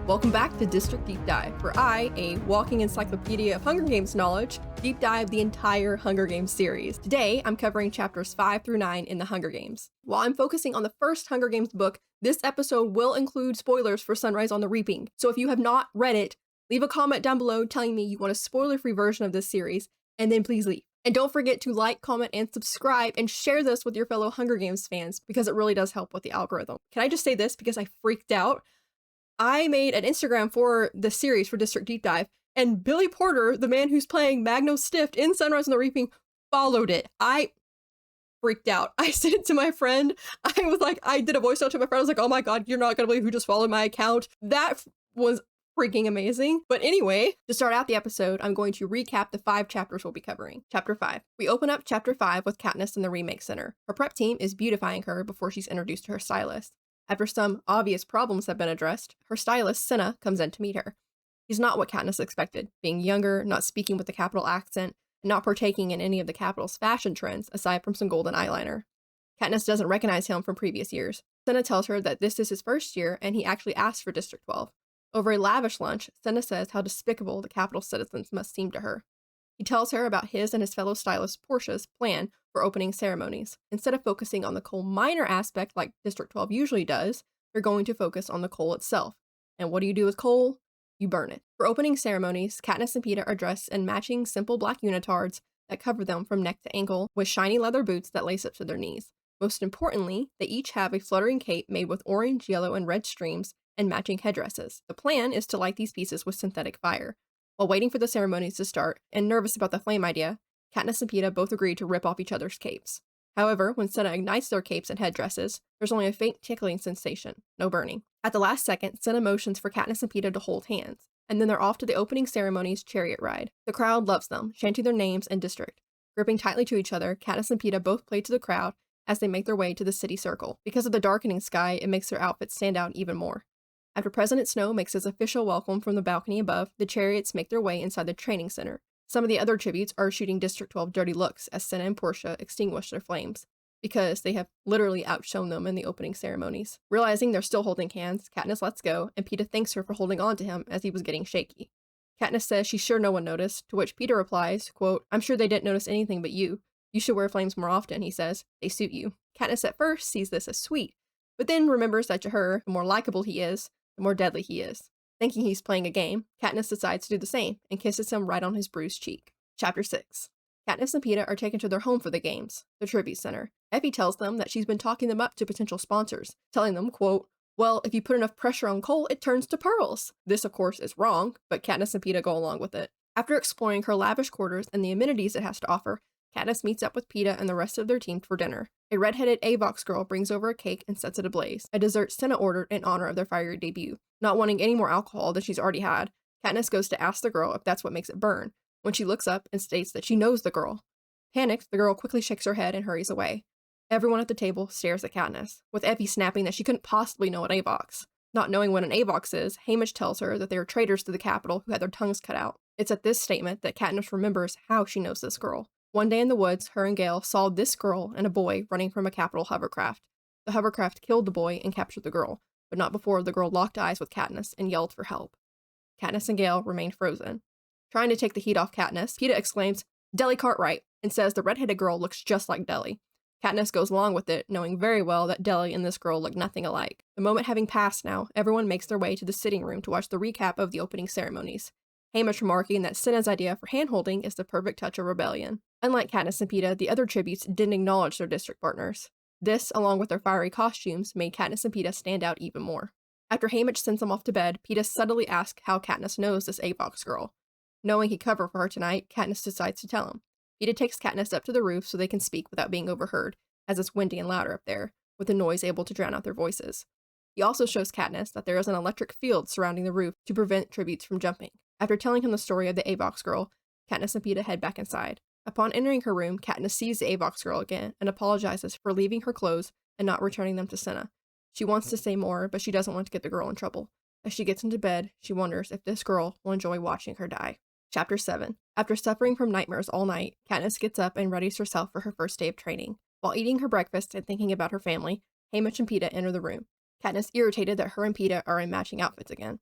Welcome back to District Deep Dive, where I, a walking encyclopedia of Hunger Games knowledge, deep dive the entire Hunger Games series. Today, I'm covering chapters 5 through 9 in the Hunger Games. While I'm focusing on the first Hunger Games book, this episode will include spoilers for Sunrise on the Reaping. So if you have not read it, leave a comment down below telling me you want a spoiler-free version of this series, and then please leave. And don't forget to like, comment, and subscribe, and share this with your fellow Hunger Games fans, because it really does help with the algorithm. Can I just say this because I freaked out? I made an Instagram for the series for District Deep Dive, and Billy Porter, the man who's playing Magno Stift in Sunrise on the Reaping, followed it. I freaked out. I sent it to my friend. I did a voice note to my friend. I was like, oh my god, you're not gonna believe who just followed my account. That was freaking amazing. But anyway, to start out the episode, I'm going to recap the 5 chapters we'll be covering. Chapter 5. We open up Chapter 5 with Katniss in the Remake Center. Her prep team is beautifying her before she's introduced to her stylist. After some obvious problems have been addressed, her stylist, Senna, comes in to meet her. He's not what Katniss expected, being younger, not speaking with the capital accent, and not partaking in any of the capital's fashion trends, aside from some golden eyeliner. Katniss doesn't recognize him from previous years. Senna tells her that this is his first year, and he actually asked for District 12. Over a lavish lunch, Senna says how despicable the capital citizens must seem to her. He tells her about his and his fellow stylist Portia's plan for opening ceremonies. Instead of focusing on the coal miner aspect like District 12 usually does, they're going to focus on the coal itself. And what do you do with coal? You burn it. For opening ceremonies, Katniss and Peeta are dressed in matching simple black unitards that cover them from neck to ankle with shiny leather boots that lace up to their knees. Most importantly, they each have a fluttering cape made with orange, yellow, and red streams and matching headdresses. The plan is to light these pieces with synthetic fire. While waiting for the ceremonies to start, and nervous about the flame idea, Katniss and Peeta both agree to rip off each other's capes. However, when Senna ignites their capes and headdresses, there's only a faint tickling sensation, no burning. At the last second, Senna motions for Katniss and Peeta to hold hands, and then they're off to the opening ceremony's chariot ride. The crowd loves them, chanting their names and district. Gripping tightly to each other, Katniss and Peeta both play to the crowd as they make their way to the city circle. Because of the darkening sky, it makes their outfits stand out even more. After President Snow makes his official welcome from the balcony above, the chariots make their way inside the training center. Some of the other tributes are shooting District 12 dirty looks as Senna and Portia extinguish their flames, because they have literally outshone them in the opening ceremonies. Realizing they're still holding hands, Katniss lets go, and Peeta thanks her for holding on to him as he was getting shaky. Katniss says she's sure no one noticed, to which Peeta replies, quote, "I'm sure they didn't notice anything but you. You should wear flames more often," he says. "They suit you." Katniss at first sees this as sweet, but then remembers that to her, the more likable he is, the more deadly he is. Thinking he's playing a game, Katniss decides to do the same and kisses him right on his bruised cheek. Chapter 6. Katniss and Peeta are taken to their home for the games, the tribute center. Effie tells them that she's been talking them up to potential sponsors, telling them, quote, "Well, if you put enough pressure on coal, it turns to pearls." This, of course, is wrong, but Katniss and Peeta go along with it. After exploring her lavish quarters and the amenities it has to offer, Katniss meets up with Peeta and the rest of their team for dinner. A red-headed Avox girl brings over a cake and sets it ablaze, a dessert Senna ordered in honor of their fiery debut. Not wanting any more alcohol than she's already had, Katniss goes to ask the girl if that's what makes it burn, when she looks up and states that she knows the girl. Panicked, the girl quickly shakes her head and hurries away. Everyone at the table stares at Katniss, with Effie snapping that she couldn't possibly know an Avox. Not knowing what an Avox is, Haymitch tells her that they are traitors to the capital who had their tongues cut out. It's at this statement that Katniss remembers how she knows this girl. One day in the woods, her and Gale saw this girl and a boy running from a capital hovercraft. The hovercraft killed the boy and captured the girl, but not before the girl locked eyes with Katniss and yelled for help. Katniss and Gale remained frozen. Trying to take the heat off Katniss, Peeta exclaims, "Deli Cartwright," and says the red-headed girl looks just like Deli. Katniss goes along with it, knowing very well that Deli and this girl look nothing alike. The moment having passed now, everyone makes their way to the sitting room to watch the recap of the opening ceremonies. Haymitch remarking that Senna's idea for hand-holding is the perfect touch of rebellion. Unlike Katniss and Peeta, the other tributes didn't acknowledge their district partners. This, along with their fiery costumes, made Katniss and Peeta stand out even more. After Haymitch sends them off to bed, Peeta subtly asks how Katniss knows this Avox girl. Knowing he'd cover for her tonight, Katniss decides to tell him. Peeta takes Katniss up to the roof so they can speak without being overheard, as it's windy and louder up there, with the noise able to drown out their voices. He also shows Katniss that there is an electric field surrounding the roof to prevent tributes from jumping. After telling him the story of the Avox girl, Katniss and Peeta head back inside. Upon entering her room, Katniss sees the Avox girl again and apologizes for leaving her clothes and not returning them to Senna. She wants to say more, but she doesn't want to get the girl in trouble. As she gets into bed, she wonders if this girl will enjoy watching her die. Chapter 7. After suffering from nightmares all night, Katniss gets up and readies herself for her first day of training. While eating her breakfast and thinking about her family, Haymitch and Peeta enter the room. Katniss irritated that her and Peeta are in matching outfits again.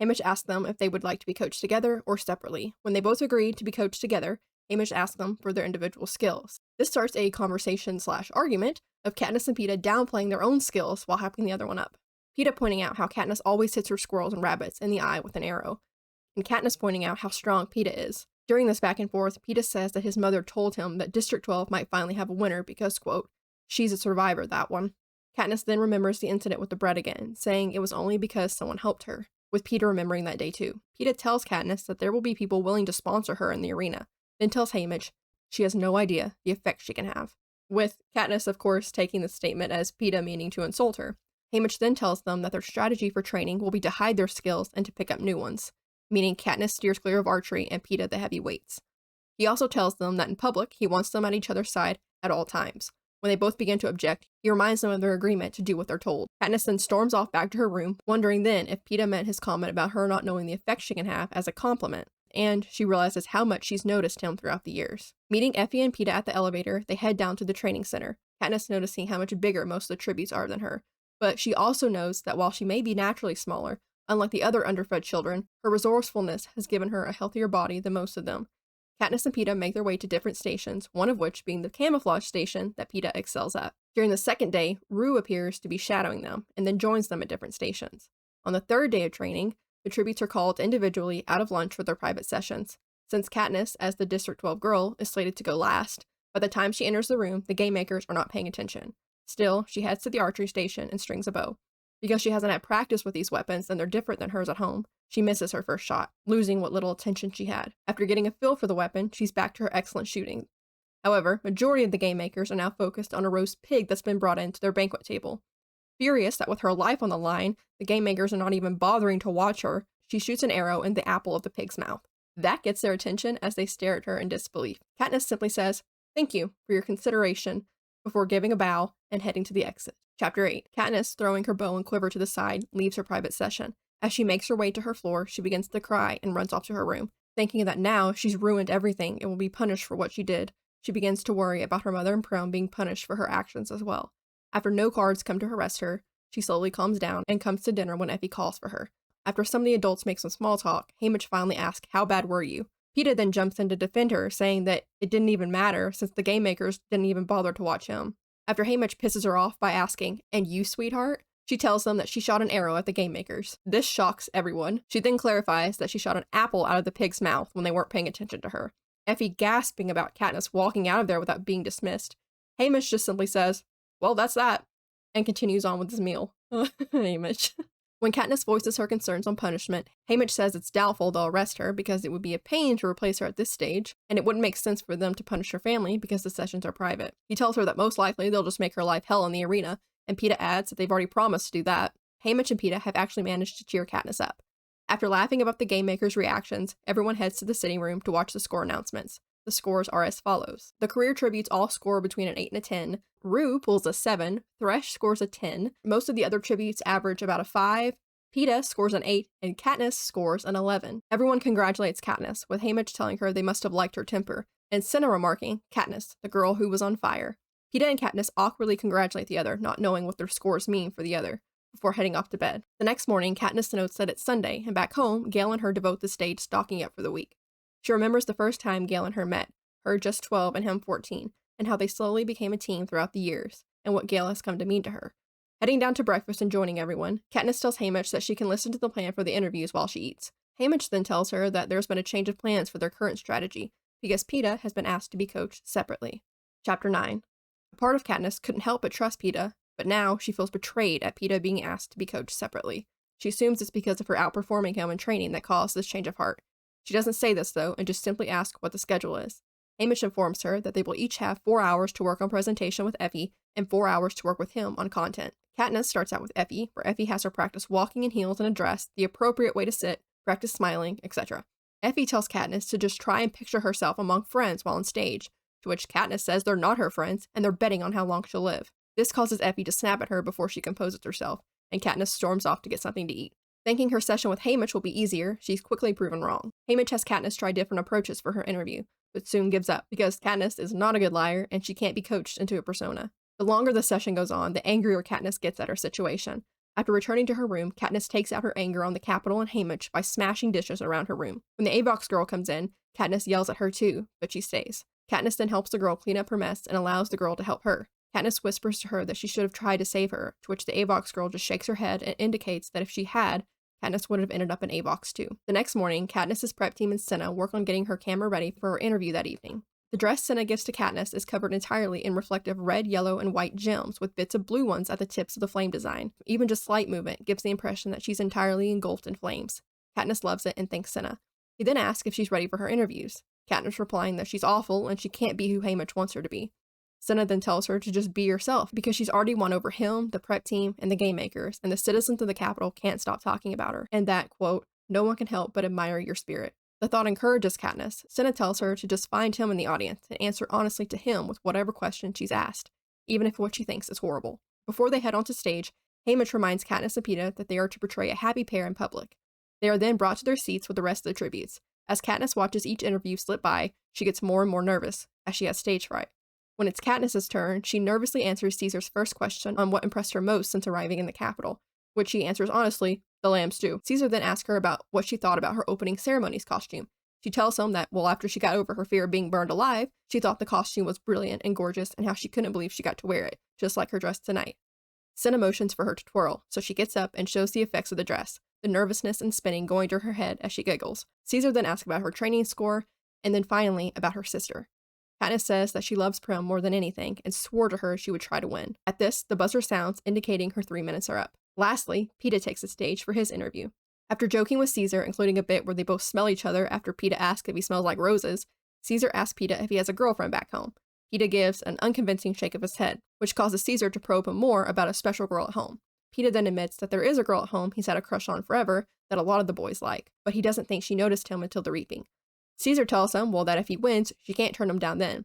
Hamish asks them if they would like to be coached together or separately. When they both agree to be coached together, Hamish asks them for their individual skills. This starts a conversation/argument of Katniss and Peeta downplaying their own skills while hyping the other one up. Peeta pointing out how Katniss always hits her squirrels and rabbits in the eye with an arrow, and Katniss pointing out how strong Peeta is. During this back and forth, Peeta says that his mother told him that District 12 might finally have a winner because, quote, she's a survivor, that one. Katniss then remembers the incident with the bread again, saying it was only because someone helped her, with Peeta remembering that day too. Peeta tells Katniss that there will be people willing to sponsor her in the arena, then tells Hamish she has no idea the effect she can have, with Katniss, of course, taking the statement as Peeta meaning to insult her. Hamish then tells them that their strategy for training will be to hide their skills and to pick up new ones, meaning Katniss steers clear of archery and Peeta the heavy weights. He also tells them that in public, he wants them at each other's side at all times. When they both begin to object, he reminds them of their agreement to do what they're told. Katniss then storms off back to her room, wondering then if Peeta meant his comment about her not knowing the effect she can have as a compliment, and she realizes how much she's noticed him throughout the years. Meeting Effie and Peeta at the elevator, they head down to the training center, Katniss noticing how much bigger most of the tributes are than her. But she also knows that while she may be naturally smaller, unlike the other underfed children, her resourcefulness has given her a healthier body than most of them. Katniss and Peeta make their way to different stations, one of which being the camouflage station that Peeta excels at. During the second day, Rue appears to be shadowing them, and then joins them at different stations. On the third day of training, the tributes are called individually out of lunch for their private sessions. Since Katniss, as the District 12 girl, is slated to go last, by the time she enters the room, the Gamemakers are not paying attention. Still, she heads to the archery station and strings a bow. Because she hasn't had practice with these weapons and they're different than hers at home, she misses her first shot, losing what little attention she had. After getting a feel for the weapon, she's back to her excellent shooting. However, majority of the Gamemakers are now focused on a roast pig that's been brought into their banquet table. Furious that with her life on the line, the Gamemakers are not even bothering to watch her, she shoots an arrow in the apple of the pig's mouth. That gets their attention as they stare at her in disbelief. Katniss simply says, "Thank you for your consideration," before giving a bow and heading to the exit. Chapter 8. Katniss, throwing her bow and quiver to the side, leaves her private session. As she makes her way to her floor, she begins to cry and runs off to her room. Thinking that now she's ruined everything and will be punished for what she did, she begins to worry about her mother and Prone being punished for her actions as well. After no cards come to arrest her, she slowly calms down and comes to dinner when Effie calls for her. After some of the adults make some small talk, Hamish finally asks, "How bad were you?" Peeta then jumps in to defend her, saying that it didn't even matter since the Gamemakers didn't even bother to watch him. After Hamish pisses her off by asking, "And you, sweetheart?" she tells them that she shot an arrow at the Gamemakers. This shocks everyone. She then clarifies that she shot an apple out of the pig's mouth when they weren't paying attention to her. Effie gasping about Katniss walking out of there without being dismissed. Hamish just simply says, "Well, that's that," and continues on with his meal. Hamish. When Katniss voices her concerns on punishment, Hamish says it's doubtful they'll arrest her because it would be a pain to replace her at this stage, and it wouldn't make sense for them to punish her family because the sessions are private. He tells her that most likely they'll just make her life hell in the arena, and Peeta adds that they've already promised to do that. Hamish and Peeta have actually managed to cheer Katniss up. After laughing about the Gamemakers' reactions, everyone heads to the sitting room to watch the score announcements. The scores are as follows. The career tributes all score between an 8 and a 10. Rue pulls a 7. Thresh scores a 10. Most of the other tributes average about a 5. Peeta scores an 8, and Katniss scores an 11. Everyone congratulates Katniss, with Hamish telling her they must have liked her temper, and Cinna remarking, "Katniss, the girl who was on fire." Peeta and Katniss awkwardly congratulate the other, not knowing what their scores mean for the other, before heading off to bed. The next morning, Katniss notes that it's Sunday, and back home, Gale and her devote the stage stocking up for the week. She remembers the first time Gale and her met, her just 12 and him 14, and how they slowly became a team throughout the years, and what Gale has come to mean to her. Heading down to breakfast and joining everyone, Katniss tells Hamish that she can listen to the plan for the interviews while she eats. Hamish then tells her that there's been a change of plans for their current strategy, because Peeta has been asked to be coached separately. Chapter 9. A part of Katniss couldn't help but trust Peeta, but now she feels betrayed at Peeta being asked to be coached separately. She assumes it's because of her outperforming him in training that caused this change of heart. She doesn't say this though, and just simply asks what the schedule is. Hamish informs her that they will each have 4 hours to work on presentation with Effie, and 4 hours to work with him on content. Katniss starts out with Effie, where Effie has her practice walking in heels and a dress, the appropriate way to sit, practice smiling, etc. Effie tells Katniss to just try and picture herself among friends while on stage, to which Katniss says they're not her friends, and they're betting on how long she'll live. This causes Effie to snap at her before she composes herself, and Katniss storms off to get something to eat. Thinking her session with Hamish will be easier, she's quickly proven wrong. Hamish has Katniss try different approaches for her interview, but soon gives up, because Katniss is not a good liar, and she can't be coached into a persona. The longer the session goes on, the angrier Katniss gets at her situation. After returning to her room, Katniss takes out her anger on the Capitol and Haymitch by smashing dishes around her room. When the Avox girl comes in, Katniss yells at her too, but she stays. Katniss then helps the girl clean up her mess and allows the girl to help her. Katniss whispers to her that she should have tried to save her, to which the Avox girl just shakes her head and indicates that if she had, Katniss would have ended up in Avox too. The next morning, Katniss's prep team and Cinna work on getting her camera ready for her interview that evening. The dress Cinna gives to Katniss is covered entirely in reflective red, yellow, and white gems with bits of blue ones at the tips of the flame design. Even just slight movement gives the impression that she's entirely engulfed in flames. Katniss loves it and thanks Cinna. He then asks if she's ready for her interviews. Katniss replying that she's awful and she can't be who Haymitch wants her to be. Cinna then tells her to just be herself because she's already won over him, the prep team, and the Gamemakers, and the citizens of the Capitol can't stop talking about her, and that, quote, no one can help but admire your spirit. The thought encourages Katniss. Cinna tells her to just find him in the audience and answer honestly to him with whatever question she's asked, even if what she thinks is horrible. Before they head onto stage, Haymitch reminds Katniss and Peeta that they are to portray a happy pair in public. They are then brought to their seats with the rest of the tributes. As Katniss watches each interview slip by, she gets more and more nervous, as she has stage fright. When it's Katniss's turn, she nervously answers Caesar's first question on what impressed her most since arriving in the Capitol, which she answers honestly, the lamb stew. Caesar then asks her about what she thought about her opening Ceremonies costume. She tells him that, well, after she got over her fear of being burned alive, she thought the costume was brilliant and gorgeous and how she couldn't believe she got to wear it, just like her dress tonight. Cinna motions for her to twirl, so she gets up and shows the effects of the dress, the nervousness and spinning going to her head as she giggles. Caesar then asks about her training score, and then finally about her sister. Katniss says that she loves Prim more than anything and swore to her she would try to win. At this, the buzzer sounds, indicating her 3 minutes are up. Lastly, Peeta takes the stage for his interview. After joking with Caesar, including a bit where they both smell each other after Peeta asks if he smells like roses, Caesar asks Peeta if he has a girlfriend back home. Peeta gives an unconvincing shake of his head, which causes Caesar to probe him more about a special girl at home. Peeta then admits that there is a girl at home he's had a crush on forever that a lot of the boys like, but he doesn't think she noticed him until the reaping. Caesar tells him, well, that if he wins, she can't turn him down then.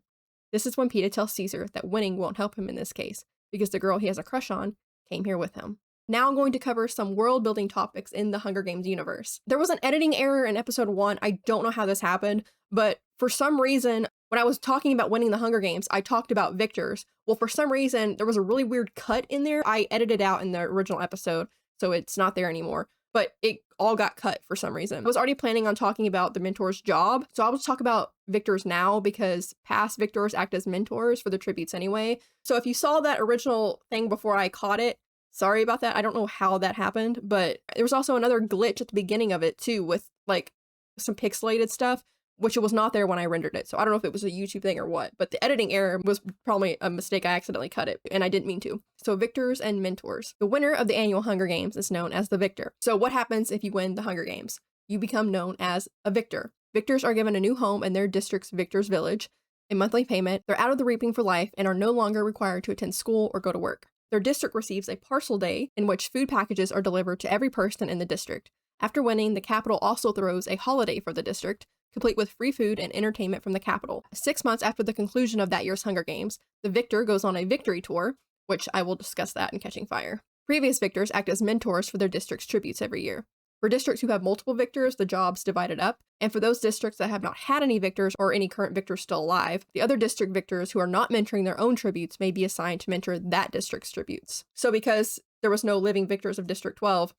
This is when Peeta tells Caesar that winning won't help him in this case, because the girl he has a crush on came here with him. Now I'm going to cover some world-building topics in the Hunger Games universe. There was an editing error in episode 1. I don't know how this happened, but for some reason, when I was talking about winning the Hunger Games, I talked about victors. Well, for some reason, there was a really weird cut in there. I edited out in the original episode, so it's not there anymore. But it all got cut for some reason. I was already planning on talking about the mentor's job, so I will talk about victors now because past victors act as mentors for the tributes anyway. So if you saw that original thing before I caught it, sorry about that. I don't know how that happened, but there was also another glitch at the beginning of it too with like some pixelated stuff, which it was not there when I rendered it. So I don't know if it was a YouTube thing or what, but the editing error was probably a mistake. I accidentally cut it and I didn't mean to. So victors and mentors. The winner of the annual Hunger Games is known as the victor. So what happens if you win the Hunger Games? You become known as a victor. Victors are given a new home in their district's Victor's Village, a monthly payment. They're out of the reaping for life and are no longer required to attend school or go to work. Their district receives a parcel day in which food packages are delivered to every person in the district. After winning, the Capitol also throws a holiday for the district, complete with free food and entertainment from the Capitol. 6 months after the conclusion of that year's Hunger Games, the victor goes on a victory tour, which I will discuss that in Catching Fire. Previous victors act as mentors for their district's tributes every year. For districts who have multiple victors, the job's divided up, and for those districts that have not had any victors or any current victors still alive, the other district victors who are not mentoring their own tributes may be assigned to mentor that district's tributes. So because there was no living victors of District 12,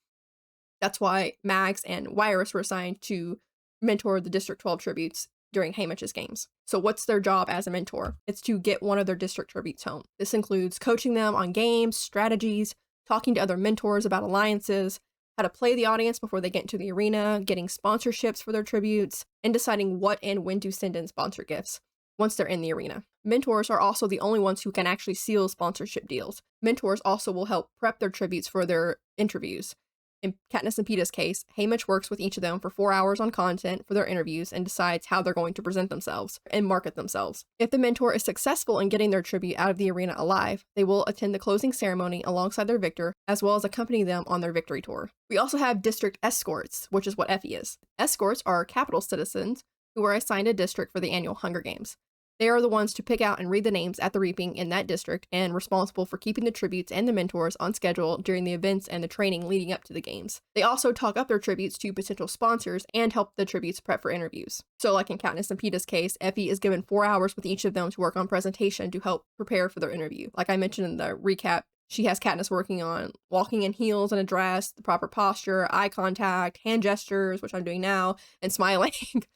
that's why Mags and Wyrus were assigned to mentor the District 12 tributes during Haymitch's games. So what's their job as a mentor? It's to get one of their district tributes home. This includes coaching them on games, strategies, talking to other mentors about alliances, how to play the audience before they get into the arena, getting sponsorships for their tributes, and deciding what and when to send in sponsor gifts once they're in the arena. Mentors are also the only ones who can actually seal sponsorship deals. Mentors also will help prep their tributes for their interviews. In Katniss and Peeta's case, Haymitch works with each of them for 4 hours on content for their interviews and decides how they're going to present themselves and market themselves. If the mentor is successful in getting their tribute out of the arena alive, they will attend the closing ceremony alongside their victor, as well as accompany them on their victory tour. We also have district escorts, which is what Effie is. Escorts are Capitol citizens who are assigned a district for the annual Hunger Games. They are the ones to pick out and read the names at the reaping in that district and responsible for keeping the tributes and the mentors on schedule during the events and the training leading up to the games. They also talk up their tributes to potential sponsors and help the tributes prep for interviews. So like in Katniss and Peeta's case, Effie is given 4 hours with each of them to work on presentation to help prepare for their interview. Like I mentioned in the recap She has Katniss working on walking in heels and a dress, the proper posture, eye contact, hand gestures, which I'm doing now, and smiling.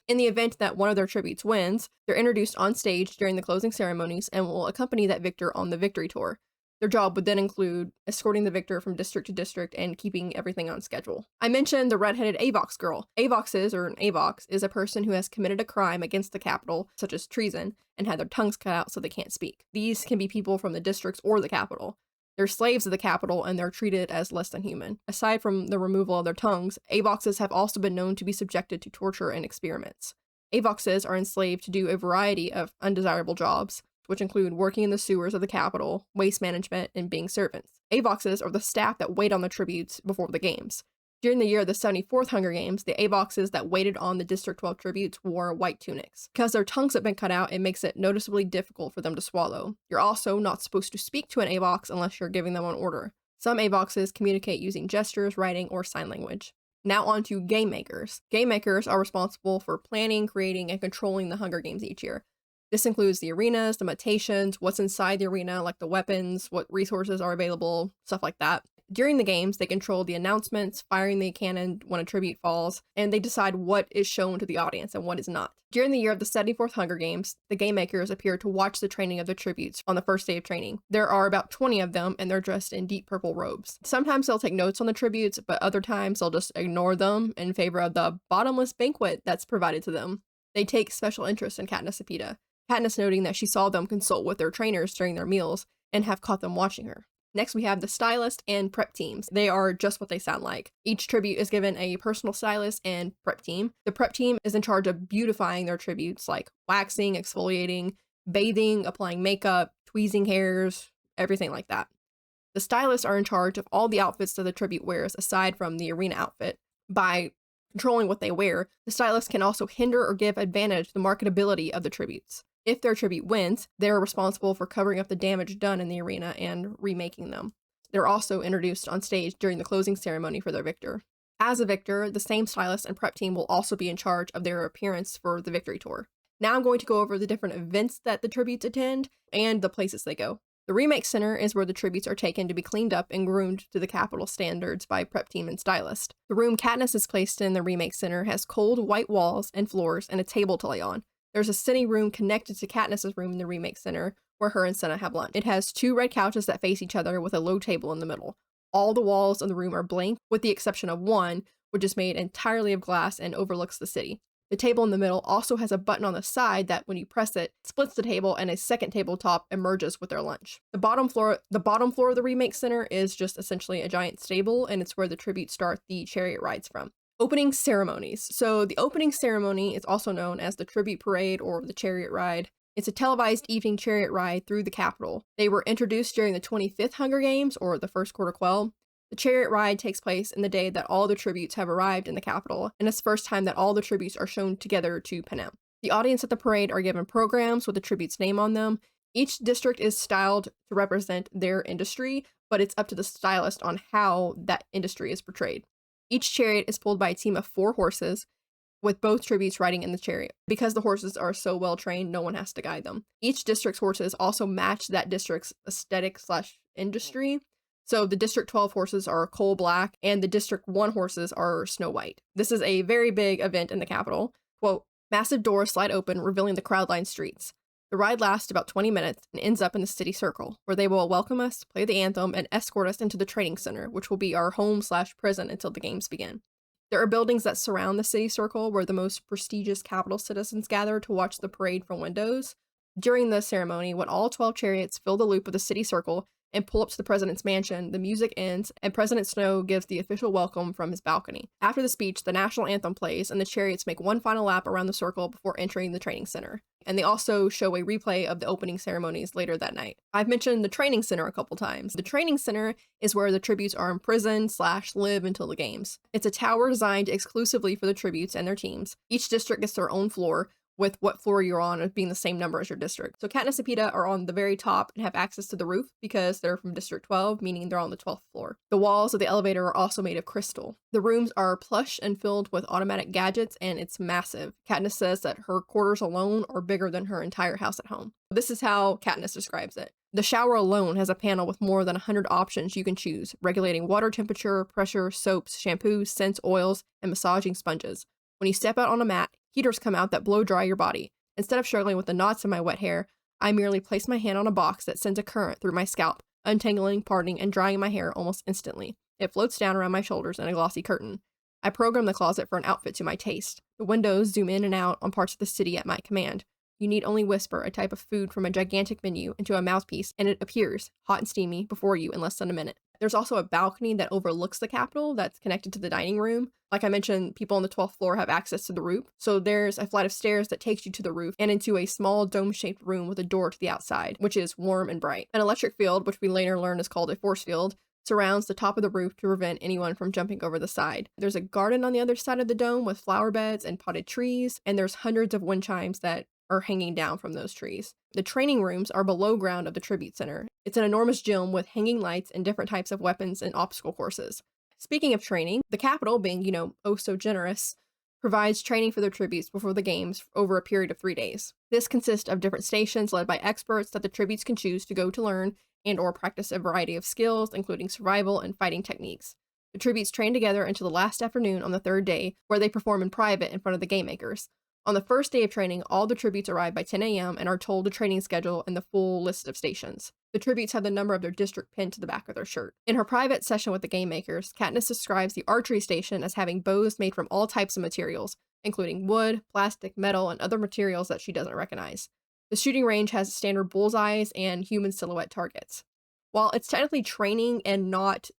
In the event that one of their tributes wins, they're introduced on stage during the closing ceremonies and will accompany that victor on the victory tour. Their job would then include escorting the victor from district to district and keeping everything on schedule. I mentioned the redheaded Avox girl. Avoxes, or an Avox, is a person who has committed a crime against the capital, such as treason, and had their tongues cut out so they can't speak. These can be people from the districts or the capital. They're slaves of the capital and they're treated as less than human. Aside from the removal of their tongues, Avoxes have also been known to be subjected to torture and experiments. Avoxes are enslaved to do a variety of undesirable jobs, which include working in the sewers of the capital, waste management, and being servants. Avoxes are the staff that wait on the tributes before the games. During the year of the 74th Hunger Games, the Avoxes that waited on the District 12 tributes wore white tunics. Because their tongues have been cut out, it makes it noticeably difficult for them to swallow. You're also not supposed to speak to an Avox unless you're giving them an order. Some Avoxes communicate using gestures, writing, or sign language. Now on to Gamemakers. Gamemakers are responsible for planning, creating, and controlling the Hunger Games each year. This includes the arenas, the mutations, what's inside the arena, like the weapons, what resources are available, stuff like that. During the games, they control the announcements, firing the cannon when a tribute falls, and they decide what is shown to the audience and what is not. During the year of the 74th Hunger Games, the Gamemakers appear to watch the training of the tributes on the first day of training. There are about 20 of them, and they're dressed in deep purple robes. Sometimes they'll take notes on the tributes, but other times they'll just ignore them in favor of the bottomless banquet that's provided to them. They take special interest in Katniss Epida, Katniss noting that she saw them consult with their trainers during their meals and have caught them watching her. Next, we have the Stylist and Prep teams. They are just what they sound like. Each tribute is given a personal stylist and prep team. The prep team is in charge of beautifying their tributes, like waxing, exfoliating, bathing, applying makeup, tweezing hairs, everything like that. The stylists are in charge of all the outfits that the tribute wears aside from the arena outfit. By controlling what they wear, the stylists can also hinder or give advantage to the marketability of the tributes. If their tribute wins, they're responsible for covering up the damage done in the arena and remaking them. They're also introduced on stage during the closing ceremony for their victor. As a victor, the same stylist and prep team will also be in charge of their appearance for the victory tour. Now I'm going to go over the different events that the tributes attend and the places they go. The Remake Center is where the tributes are taken to be cleaned up and groomed to the capital standards by prep team and stylist. The room Katniss is placed in the Remake Center has cold white walls and floors and a table to lay on. There's a sitting room connected to Katniss's room in the Remake Center, where her and Senna have lunch. It has 2 red couches that face each other with a low table in the middle. All the walls of the room are blank, with the exception of one, which is made entirely of glass and overlooks the city. The table in the middle also has a button on the side that, when you press it, splits the table and a second tabletop emerges with their lunch. The bottom floor of the Remake Center is just essentially a giant stable, and it's where the tributes start the chariot rides from. Opening ceremonies. So the opening ceremony is also known as the tribute parade or the chariot ride. It's a televised evening chariot ride through the capital. They were introduced during the 25th Hunger Games, or the first quarter quell. The chariot ride takes place in the day that all the tributes have arrived in the capital, and it's the first time that all the tributes are shown together to Panem. The audience at the parade are given programs with the tribute's name on them. Each district is styled to represent their industry, but it's up to the stylist on how that industry is portrayed. Each chariot is pulled by a team of 4 horses, with both tributes riding in the chariot. Because the horses are so well trained, no one has to guide them. Each district's horses also match that district's aesthetic/industry. So the District 12 horses are coal black, and the District 1 horses are snow white. This is a very big event in the capital. Quote, massive doors slide open, revealing the crowd-lined streets. The ride lasts about 20 minutes and ends up in the city circle, where they will welcome us, play the anthem, and escort us into the training center, which will be our home/prison until the games begin. There are buildings that surround the city circle where the most prestigious capital citizens gather to watch the parade from windows. During the ceremony, when all 12 chariots fill the loop of the city circle and pull up to the president's mansion, the music ends, and President Snow gives the official welcome from his balcony. After the speech, the national anthem plays, and the chariots make one final lap around the circle before entering the training center. And they also show a replay of the opening ceremonies later that night. I've mentioned the training center a couple times. The training center is where the tributes are imprisoned/live until the games. It's a tower designed exclusively for the tributes and their teams. Each district gets their own floor, with what floor you're on being the same number as your district. So Katniss and Epida are on the very top and have access to the roof because they're from District 12, meaning they're on the 12th floor. The walls of the elevator are also made of crystal. The rooms are plush and filled with automatic gadgets, and it's massive. Katniss says that her quarters alone are bigger than her entire house at home. This is how Katniss describes it. The shower alone has a panel with more than 100 options you can choose, regulating water temperature, pressure, soaps, shampoos, scents, oils, and massaging sponges. When you step out on a mat, heaters come out that blow dry your body. Instead of struggling with the knots in my wet hair, I merely place my hand on a box that sends a current through my scalp, untangling, parting, and drying my hair almost instantly. It floats down around my shoulders in a glossy curtain. I program the closet for an outfit to my taste. The windows zoom in and out on parts of the city at my command. You need only whisper a type of food from a gigantic menu into a mouthpiece, and it appears, hot and steamy, before you in less than a minute. There's also a balcony that overlooks the Capitol that's connected to the dining room. Like I mentioned, people on the 12th floor have access to the roof. So there's a flight of stairs that takes you to the roof and into a small dome-shaped room with a door to the outside, which is warm and bright. An electric field, which we later learn is called a force field, surrounds the top of the roof to prevent anyone from jumping over the side. There's a garden on the other side of the dome with flower beds and potted trees, and there's hundreds of wind chimes that are hanging down from those trees. The training rooms are below ground of the Tribute Center. It's an enormous gym with hanging lights and different types of weapons and obstacle courses. Speaking of training, the Capitol, being, oh so generous, provides training for their tributes before the games over a period of 3 days. This consists of different stations led by experts that the tributes can choose to go to learn and or practice a variety of skills, including survival and fighting techniques. The tributes train together until the last afternoon on the third day, where they perform in private in front of the Gamemakers. On the first day of training, all the tributes arrive by 10 a.m. and are told the training schedule and the full list of stations. The tributes have the number of their district pinned to the back of their shirt. In her private session with the Gamemakers, Katniss describes the archery station as having bows made from all types of materials, including wood, plastic, metal, and other materials that she doesn't recognize. The shooting range has standard bullseyes and human silhouette targets. While it's technically training and not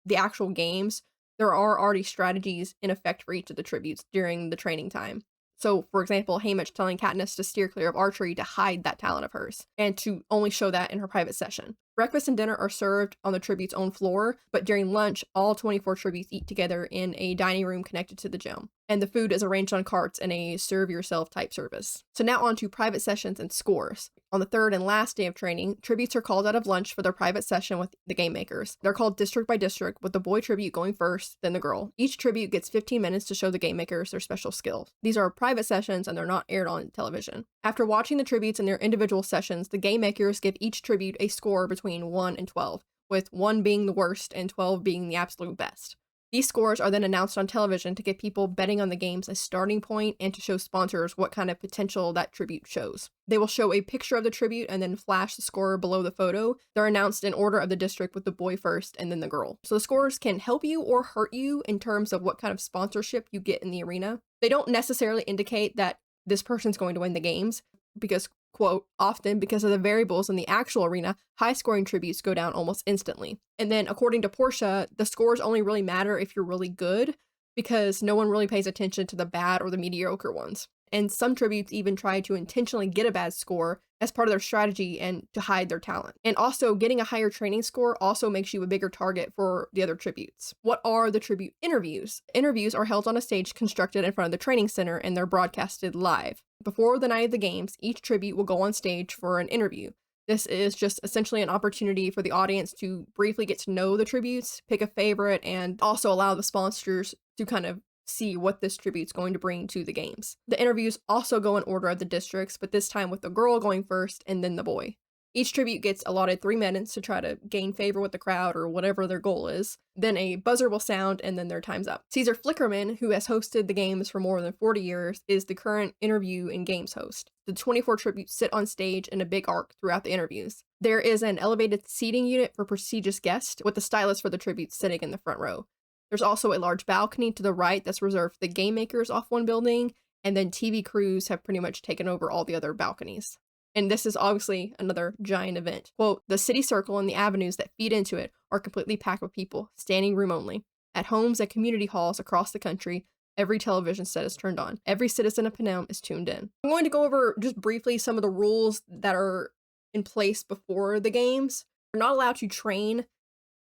the actual games, there are already strategies in effect for each of the tributes during the training time. So, for example, Haymitch telling Katniss to steer clear of archery to hide that talent of hers, and to only show that in her private session. Breakfast and dinner are served on the tribute's own floor, but during lunch, all 24 tributes eat together in a dining room connected to the gym, and the food is arranged on carts in a serve-yourself type service. So now on to private sessions and scores. On the third and last day of training, tributes are called out of lunch for their private session with the Gamemakers. They're called district by district, with the boy tribute going first, then the girl. Each tribute gets 15 minutes to show the Gamemakers their special skills. These are private sessions and they're not aired on television. After watching the tributes in their individual sessions, the Gamemakers give each tribute a score between 1 and 12, with 1 being the worst and 12 being the absolute best. These scores are then announced on television to give people betting on the games a starting point and to show sponsors what kind of potential that tribute shows. They will show a picture of the tribute and then flash the score below the photo. They're announced in order of the district with the boy first and then the girl. So the scores can help you or hurt you in terms of what kind of sponsorship you get in the arena. They don't necessarily indicate that this person's going to win the games because, quote, often because of the variables in the actual arena, high-scoring tributes go down almost instantly. And then, according to Portia, the scores only really matter if you're really good, because no one really pays attention to the bad or the mediocre ones. And some tributes even try to intentionally get a bad score as part of their strategy and to hide their talent. And also, getting a higher training score also makes you a bigger target for the other tributes. What are the tribute interviews? Interviews are held on a stage constructed in front of the training center and they're broadcasted live. Before the night of the games, each tribute will go on stage for an interview. This is just essentially an opportunity for the audience to briefly get to know the tributes, pick a favorite, and also allow the sponsors to kind of see what this tribute's going to bring to the games. The interviews also go in order of the districts, but this time with the girl going first and then the boy. Each tribute gets allotted 3 minutes to try to gain favor with the crowd or whatever their goal is. Then a buzzer will sound and then their time's up. Caesar Flickerman, who has hosted the games for more than 40 years, is the current interview and games host. The 24 tributes sit on stage in a big arc throughout the interviews. There is an elevated seating unit for prestigious guests, with the stylist for the tributes sitting in the front row. There's also a large balcony to the right that's reserved for the Gamemakers off one building, and then TV crews have pretty much taken over all the other balconies. And this is obviously another giant event. Quote, the city circle and the avenues that feed into it are completely packed with people, standing room only. At homes and community halls across the country, every television set is turned on. Every citizen of Panem is tuned in. I'm going to go over just briefly some of the rules that are in place before the games. You're not allowed to train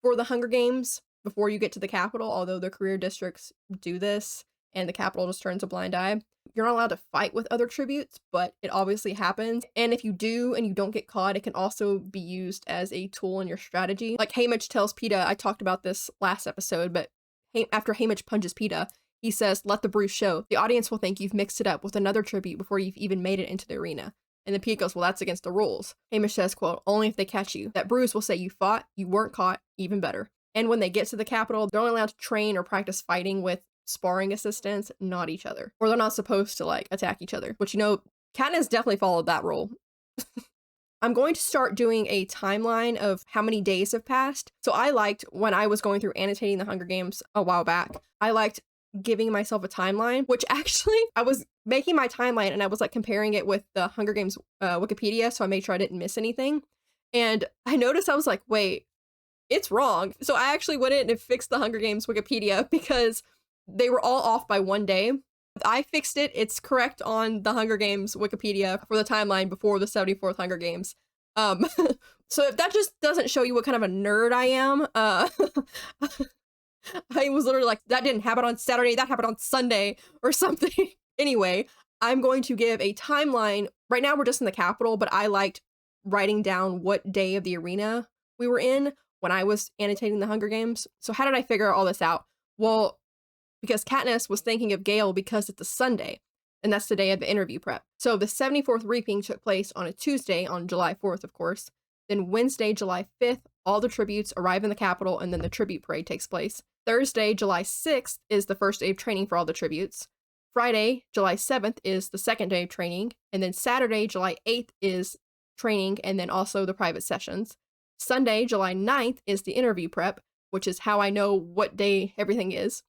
for the Hunger Games before you get to the Capitol, although the career districts do this, and the Capitol just turns a blind eye. You're not allowed to fight with other tributes, but it obviously happens. And if you do and you don't get caught, it can also be used as a tool in your strategy. Like Haymitch tells Peeta, I talked about this last episode, but after Haymitch punches Peeta, he says, let the bruise show. The audience will think you've mixed it up with another tribute before you've even made it into the arena. And then Pete goes, well, that's against the rules. Hamish says, quote, only if they catch you. That bruise will say you fought, you weren't caught, even better. And when they get to the Capitol, they're only allowed to train or practice fighting with sparring assistants, not each other. Or they're not supposed to, like, attack each other. Which, you know, Katniss definitely followed that rule. I'm going to start doing a timeline of how many days have passed. So I liked, when I was going through annotating the Hunger Games a while back, I liked giving myself a timeline, which actually I was making my timeline and I was like comparing it with the Hunger Games Wikipedia, so I made sure I didn't miss anything. And I noticed, I was like, wait, it's wrong. So I actually went in and fixed the Hunger Games Wikipedia because they were all off by 1 day. I fixed it. It's correct on the Hunger Games Wikipedia for the timeline before the 74th Hunger Games. So if that just doesn't show you what kind of a nerd I am, I was literally like, that didn't happen on Saturday, that happened on Sunday or something. Anyway, I'm going to give a timeline. Right now we're just in the Capitol, but I liked writing down what day of the arena we were in when I was annotating the Hunger Games. So how did I figure all this out? Well, because Katniss was thinking of Gale because it's a Sunday, and that's the day of the interview prep. So the 74th Reaping took place on a Tuesday, on July 4th, of course. Then Wednesday, July 5th, all the tributes arrive in the Capitol, and then the tribute parade takes place. Thursday, July 6th, is the first day of training for all the tributes. Friday, July 7th, is the second day of training. And then Saturday, July 8th, is training, and then also the private sessions. Sunday, July 9th, is the interview prep, which is how I know what day everything is.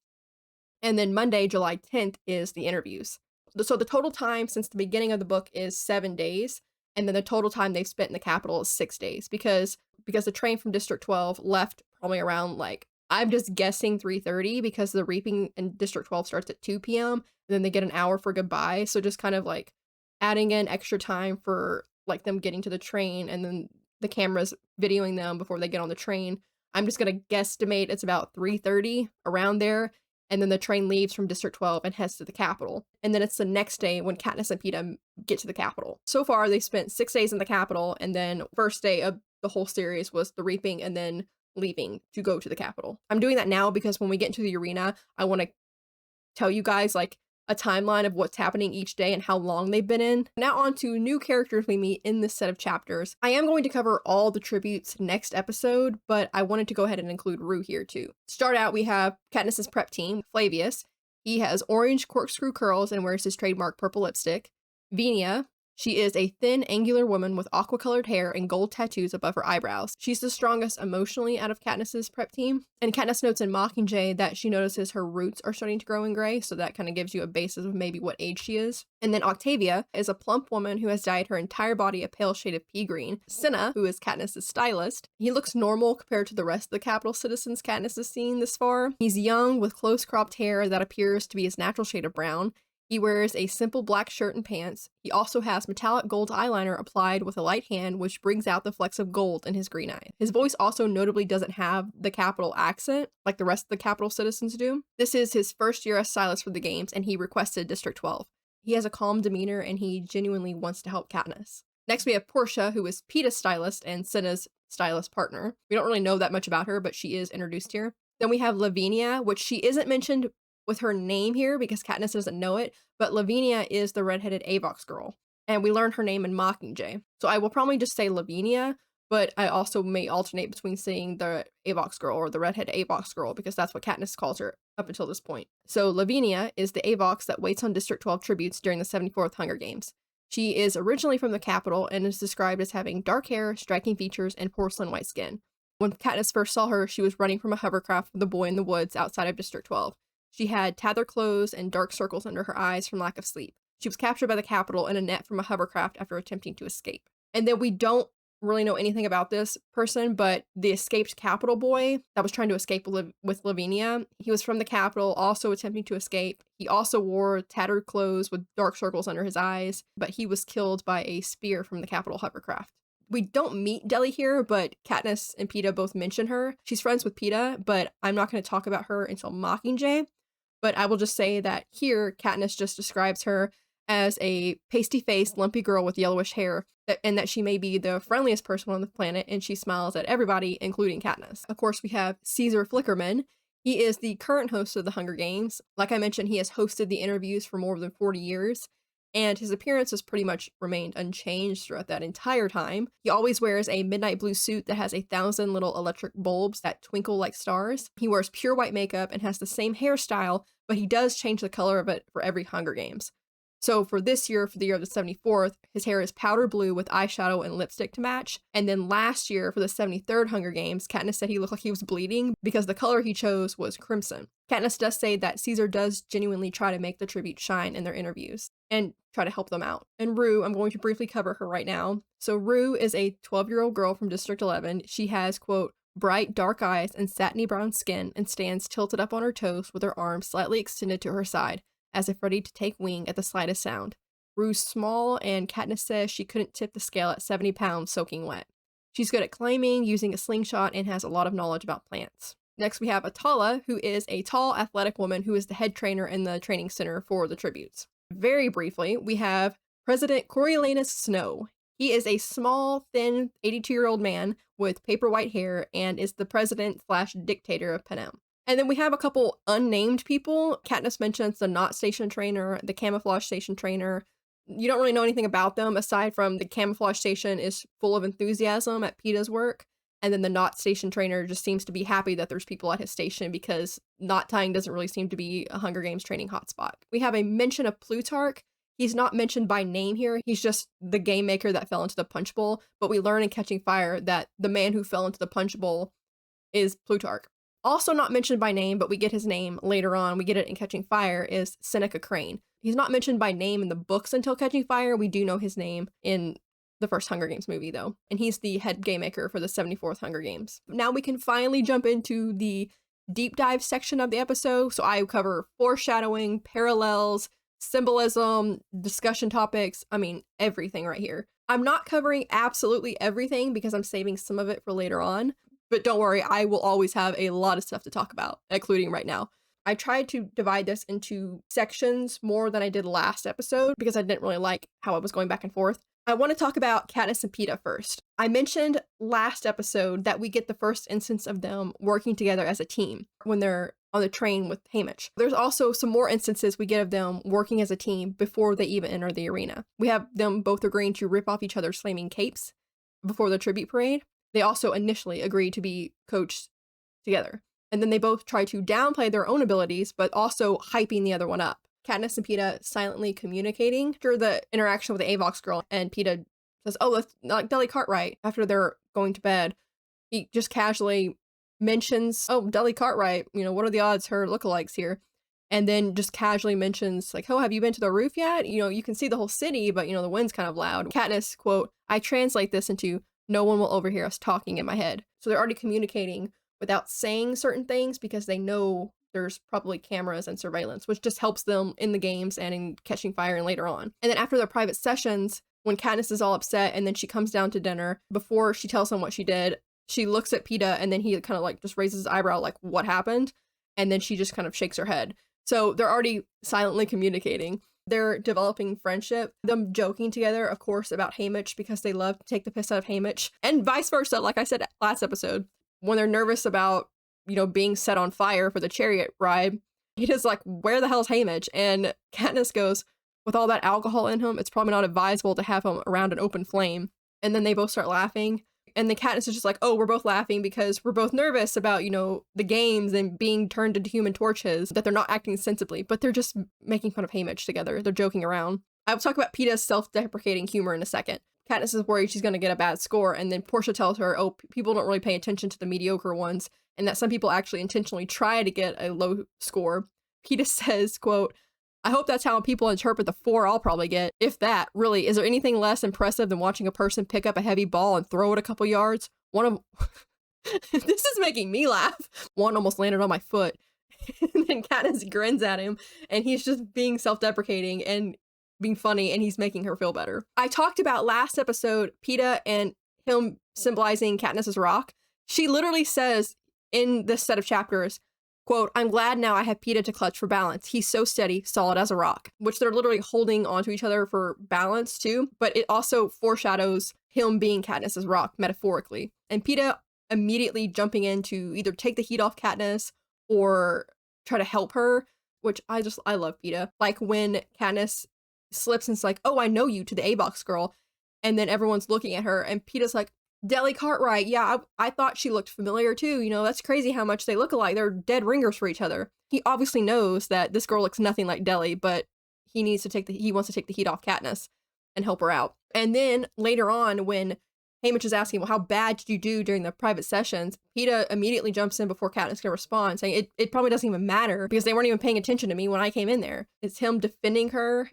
And then Monday, July 10th, is the interviews. So the total time since the beginning of the book is 7 days. And then the total time they've spent in the Capitol is 6 days. Because the train from District 12 left probably around, like, I'm just guessing 3:30, because the Reaping in District 12 starts at 2 p.m. And then they get an hour for goodbye. So just kind of like adding in extra time for like them getting to the train and then the cameras videoing them before they get on the train. I'm just going to guesstimate it's about 3:30, around there. And then the train leaves from District 12 and heads to the Capitol. And then it's the next day when Katniss and Peeta get to the Capitol. So far, they spent 6 days in the Capitol, and then first day of the whole series was the Reaping and then leaving to go to the Capitol. I'm doing that now because when we get into the arena, I want to tell you guys, like, a timeline of what's happening each day and how long they've been in. Now on to new characters we meet in this set of chapters. I am going to cover all the tributes next episode, but I wanted to go ahead and include Rue here too. To start out, we have Katniss's prep team, Flavius. He has orange corkscrew curls and wears his trademark purple lipstick. Venia. She is a thin, angular woman with aqua-colored hair and gold tattoos above her eyebrows. She's the strongest emotionally out of Katniss's prep team. And Katniss notes in Mockingjay that she notices her roots are starting to grow in gray, so that kind of gives you a basis of maybe what age she is. And then Octavia is a plump woman who has dyed her entire body a pale shade of pea green. Cinna, who is Katniss's stylist, he looks normal compared to the rest of the Capitol citizens Katniss has seen this far. He's young with close cropped hair that appears to be his natural shade of brown. He wears a simple black shirt and pants. He also has metallic gold eyeliner applied with a light hand, which brings out the flecks of gold in his green eye. His voice also notably doesn't have the Capitol accent like the rest of the Capitol citizens do. This is his first year as stylist for the games, and he requested District 12. He has a calm demeanor, and he genuinely wants to help Katniss. Next, we have Portia, who is Peeta's stylist and Cinna's stylist partner. We don't really know that much about her, but she is introduced here. Then we have Lavinia, which she isn't mentioned with her name here because Katniss doesn't know it, but Lavinia is the redheaded Avox girl, and we learned her name in Mockingjay. So I will probably just say Lavinia, but I also may alternate between saying the Avox girl or the redheaded Avox girl because that's what Katniss calls her up until this point. So Lavinia is the Avox that waits on District 12 tributes during the 74th Hunger Games. She is originally from the Capitol and is described as having dark hair, striking features, and porcelain white skin. When Katniss first saw her, she was running from a hovercraft with a boy in the woods outside of District 12. She had tattered clothes and dark circles under her eyes from lack of sleep. She was captured by the Capitol in a net from a hovercraft after attempting to escape. And then we don't really know anything about this person, but the escaped Capitol boy that was trying to escape with Lavinia, he was from the Capitol, also attempting to escape. He also wore tattered clothes with dark circles under his eyes, but he was killed by a spear from the Capitol hovercraft. We don't meet Deli here, but Katniss and Peeta both mention her. She's friends with Peeta, but I'm not going to talk about her until Mockingjay. But I will just say that here, Katniss just describes her as a pasty-faced, lumpy girl with yellowish hair, and that she may be the friendliest person on the planet, and she smiles at everybody, including Katniss. Of course, we have Caesar Flickerman. He is the current host of the Hunger Games. Like I mentioned, he has hosted the interviews for more than 40 years, and his appearance has pretty much remained unchanged throughout that entire time. He always wears a midnight blue suit that has 1,000 little electric bulbs that twinkle like stars. He wears pure white makeup and has the same hairstyle, but he does change the color of it for every Hunger Games. So for this year, for the year of the 74th, his hair is powder blue with eyeshadow and lipstick to match. And then last year, for the 73rd Hunger Games, Katniss said he looked like he was bleeding because the color he chose was crimson. Katniss does say that Caesar does genuinely try to make the tribute shine in their interviews and try to help them out. And Rue, I'm going to briefly cover her right now. So Rue is a 12-year-old girl from District 11. She has, quote, bright dark eyes and satiny brown skin and stands tilted up on her toes with her arms slightly extended to her side, as if ready to take wing at the slightest sound. Rue's small, and Katniss says she couldn't tip the scale at 70 pounds soaking wet. She's good at climbing, using a slingshot, and has a lot of knowledge about plants. Next, we have Atala, who is a tall, athletic woman who is the head trainer in the training center for the tributes. Very briefly, we have President Coriolanus Snow. He is a small, thin, 82-year-old man with paper white hair and is the president/dictator of Panem. And then we have a couple unnamed people. Katniss mentions the Knot Station trainer, the Camouflage Station trainer. You don't really know anything about them aside from the Camouflage Station is full of enthusiasm at Peeta's work. And then the Knot Station trainer just seems to be happy that there's people at his station because knot tying doesn't really seem to be a Hunger Games training hotspot. We have a mention of Plutarch. He's not mentioned by name here. He's just the game maker that fell into the punch bowl. But we learn in Catching Fire that the man who fell into the punch bowl is Plutarch. Also not mentioned by name, but we get his name later on. We get it in Catching Fire, is Seneca Crane. He's not mentioned by name in the books until Catching Fire. We do know his name in the first Hunger Games movie, though. And he's the head game maker for the 74th Hunger Games. Now we can finally jump into the deep dive section of the episode. So I cover foreshadowing, parallels, symbolism, discussion topics. I mean, everything right here. I'm not covering absolutely everything because I'm saving some of it for later on. But don't worry, I will always have a lot of stuff to talk about, including right now. I tried to divide this into sections more than I did last episode because I didn't really like how I was going back and forth. I want to talk about Katniss and Peeta first. I mentioned last episode that we get the first instance of them working together as a team when they're on the train with Haymitch. There's also some more instances we get of them working as a team before they even enter the arena. We have them both agreeing to rip off each other's flaming capes before the tribute parade. They also initially agreed to be coached together. And then they both try to downplay their own abilities, but also hyping the other one up. Katniss and Peeta silently communicating after the interaction with the Avox girl, and Peeta says, oh, that's like Deli Cartwright. After they're going to bed, he just casually mentions, oh, Deli Cartwright, what are the odds her lookalikes here? And then just casually mentions, like, oh, have you been to the roof yet? You can see the whole city, but, the wind's kind of loud. Katniss, quote, I translate this into, no one will overhear us talking in my head. So they're already communicating without saying certain things because they know there's probably cameras and surveillance, which just helps them in the games and in Catching Fire and later on. And then after their private sessions, when Katniss is all upset and then she comes down to dinner, before she tells him what she did, she looks at Peeta and then he kind of like just raises his eyebrow like, what happened? And then she just kind of shakes her head. So they're already silently communicating. They're developing friendship, them joking together, of course, about Haymitch because they love to take the piss out of Haymitch, and vice versa, like I said last episode. When they're nervous about, being set on fire for the chariot ride, Peeta's like, where the hell's Haymitch? And Katniss goes, with all that alcohol in him, it's probably not advisable to have him around an open flame. And then they both start laughing. And the Katniss is just like, oh, we're both laughing because we're both nervous about, the games and being turned into human torches, that they're not acting sensibly, but they're just making fun of Haymitch together. They're joking around. I will talk about Peeta's self-deprecating humor in a second. Katniss is worried she's going to get a bad score, and then Portia tells her, oh, people don't really pay attention to the mediocre ones, and that some people actually intentionally try to get a low score. Peeta says, quote, I hope that's how people interpret the 4 I'll probably get. If that, really, is there anything less impressive than watching a person pick up a heavy ball and throw it a couple yards? This is making me laugh. One almost landed on my foot. And then Katniss grins at him, and he's just being self-deprecating and being funny, and he's making her feel better. I talked about last episode, Peeta and him symbolizing Katniss's rock. She literally says in this set of chapters, quote, I'm glad now I have Peeta to clutch for balance. He's so steady, solid as a rock, which they're literally holding onto each other for balance too, but it also foreshadows him being Katniss's rock metaphorically. And Peeta immediately jumping in to either take the heat off Katniss or try to help her, which I love Peeta. Like when Katniss slips and's like, oh, I know you, to the Avox girl. And then everyone's looking at her, and Peta's like, Deli Cartwright, yeah, I thought she looked familiar too. You know, that's crazy how much they look alike. They're dead ringers for each other. He obviously knows that this girl looks nothing like Deli, but he wants to take the heat off Katniss and help her out. And then later on, when Haymitch is asking, well, how bad did you do during the private sessions? Peta immediately jumps in before Katniss can respond, saying it probably doesn't even matter because they weren't even paying attention to me when I came in there. It's him defending her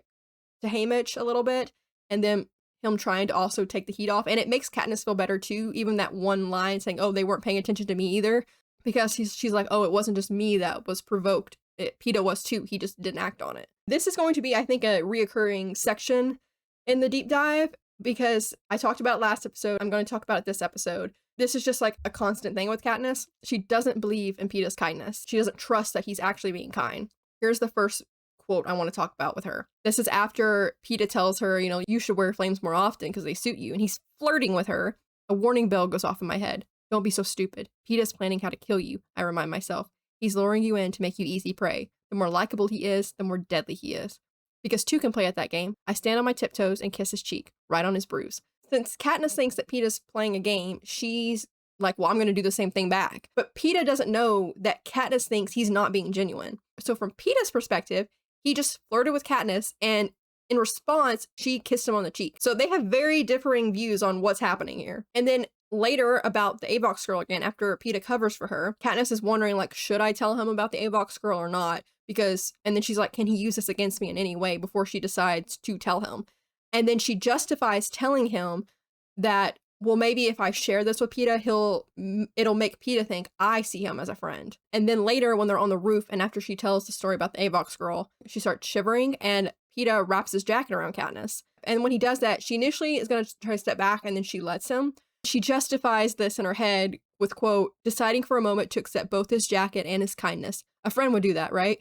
to Haymitch a little bit, and then him trying to also take the heat off. And it makes Katniss feel better too, even that one line saying, oh, they weren't paying attention to me either, because she's like, oh, it wasn't just me that was provoked. Peta was too. He just didn't act on it. This is going to be, I think, a reoccurring section in the deep dive, because I talked about it last episode. I'm going to talk about it this episode. This is just like a constant thing with Katniss. She doesn't believe in Peta's kindness. She doesn't trust that he's actually being kind. Here's the first quote I want to talk about with her. This is after Peta tells her, you know, you should wear flames more often because they suit you. And he's flirting with her. A warning bell goes off in my head. Don't be so stupid. Peta's planning how to kill you, I remind myself. He's luring you in to make you easy prey. The more likable he is, the more deadly he is. Because two can play at that game. I stand on my tiptoes and kiss his cheek, right on his bruise. Since Katniss thinks that Peta's playing a game, she's like, well, I'm going to do the same thing back. But Peta doesn't know that Katniss thinks he's not being genuine. So from Peta's perspective, he just flirted with Katniss, and in response, she kissed him on the cheek. So they have very differing views on what's happening here. And then later about the Avox girl again, after Peta covers for her, Katniss is wondering, like, should I tell him about the Avox girl or not? Because, and then she's like, can he use this against me in any way, before she decides to tell him. And then she justifies telling him that, well, maybe if I share this with Peta, it'll make Peta think I see him as a friend. And then later when they're on the roof, and after she tells the story about the Avox girl, she starts shivering, and Peta wraps his jacket around Katniss. And when he does that, she initially is going to try to step back, and then she lets him. She justifies this in her head with, quote, deciding for a moment to accept both his jacket and his kindness. A friend would do that, right?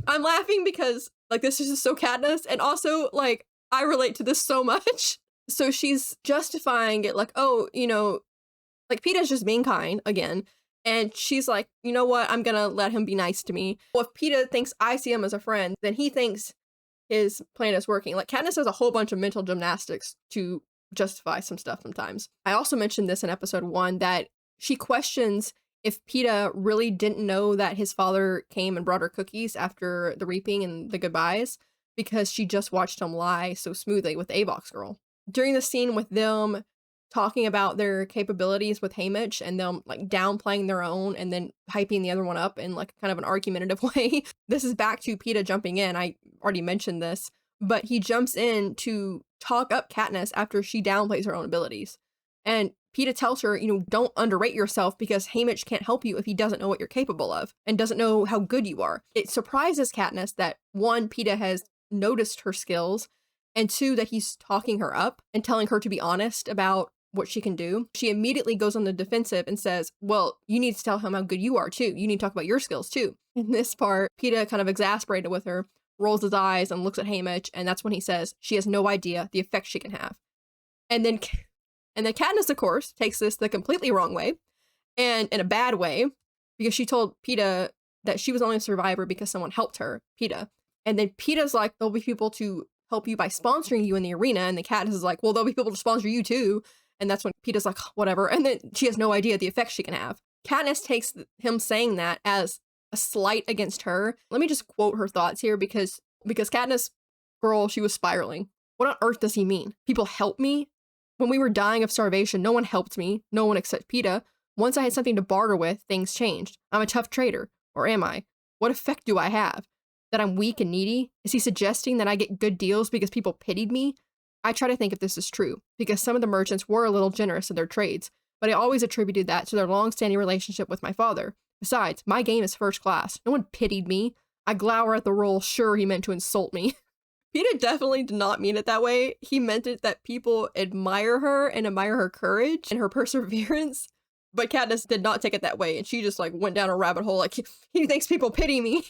I'm laughing because, like, this is just so Katniss, and also, like, I relate to this so much. So she's justifying it like, oh, you know, like, Peta's just being kind again. And she's like, you know what? I'm gonna let him be nice to me. Well, if Peta thinks I see him as a friend, then he thinks his plan is working. Like, Katniss does a whole bunch of mental gymnastics to justify some stuff sometimes. I also mentioned this in episode 1 that she questions if Peta really didn't know that his father came and brought her cookies after the reaping and the goodbyes, because she just watched him lie so smoothly with the Avox girl. During the scene with them talking about their capabilities with Haymitch and them like downplaying their own and then hyping the other one up in like kind of an argumentative way, this is back to Peta jumping in. I already mentioned this, but he jumps in to talk up Katniss after she downplays her own abilities. And Peta tells her, you know, don't underrate yourself because Haymitch can't help you if he doesn't know what you're capable of and doesn't know how good you are. It surprises Katniss that, one, Peta has noticed her skills, and two, that he's talking her up and telling her to be honest about what she can do. She immediately goes on the defensive and says, well, you need to tell him how good you are too. You need to talk about your skills too. In this part, Peta, kind of exasperated with her, rolls his eyes and looks at Haymitch, and that's when he says she has no idea the effect she can have. And then Katniss, of course, takes this the completely wrong way, and in a bad way, because she told Peta that she was only a survivor because someone helped her, Peta. And then Peta's like, there'll be people to help you by sponsoring you in the arena, and the Katniss is like, well, there'll be people to sponsor you too. And that's when Peta's like, whatever, and then she has no idea the effect she can have. Katniss takes him saying that as a slight against her. Let me just quote her thoughts here, because Katniss, girl, she was spiraling. What on earth does he mean? People help me? When we were dying of starvation, no one helped me. No one except Peta. Once I had something to barter with, things changed. I'm a tough trader. Or am I? What effect do I have? That I'm weak and needy? Is he suggesting that I get good deals because people pitied me? I try to think if this is true, because some of the merchants were a little generous in their trades, but I always attributed that to their long-standing relationship with my father. Besides, my game is first class. No one pitied me. I glower at the roll, sure he meant to insult me. Peta definitely did not mean it that way. He meant it that people admire her and admire her courage and her perseverance. But Katniss did not take it that way, and she just like went down a rabbit hole like, he thinks people pity me.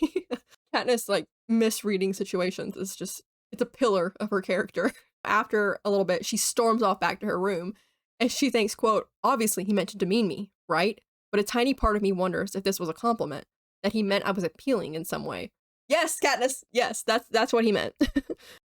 Katniss like misreading situations is just, it's a pillar of her character. After a little bit, she storms off back to her room, and she thinks, quote, obviously he meant to demean me, right? But a tiny part of me wonders if this was a compliment, that he meant I was appealing in some way. Yes, Katniss. Yes, that's what he meant.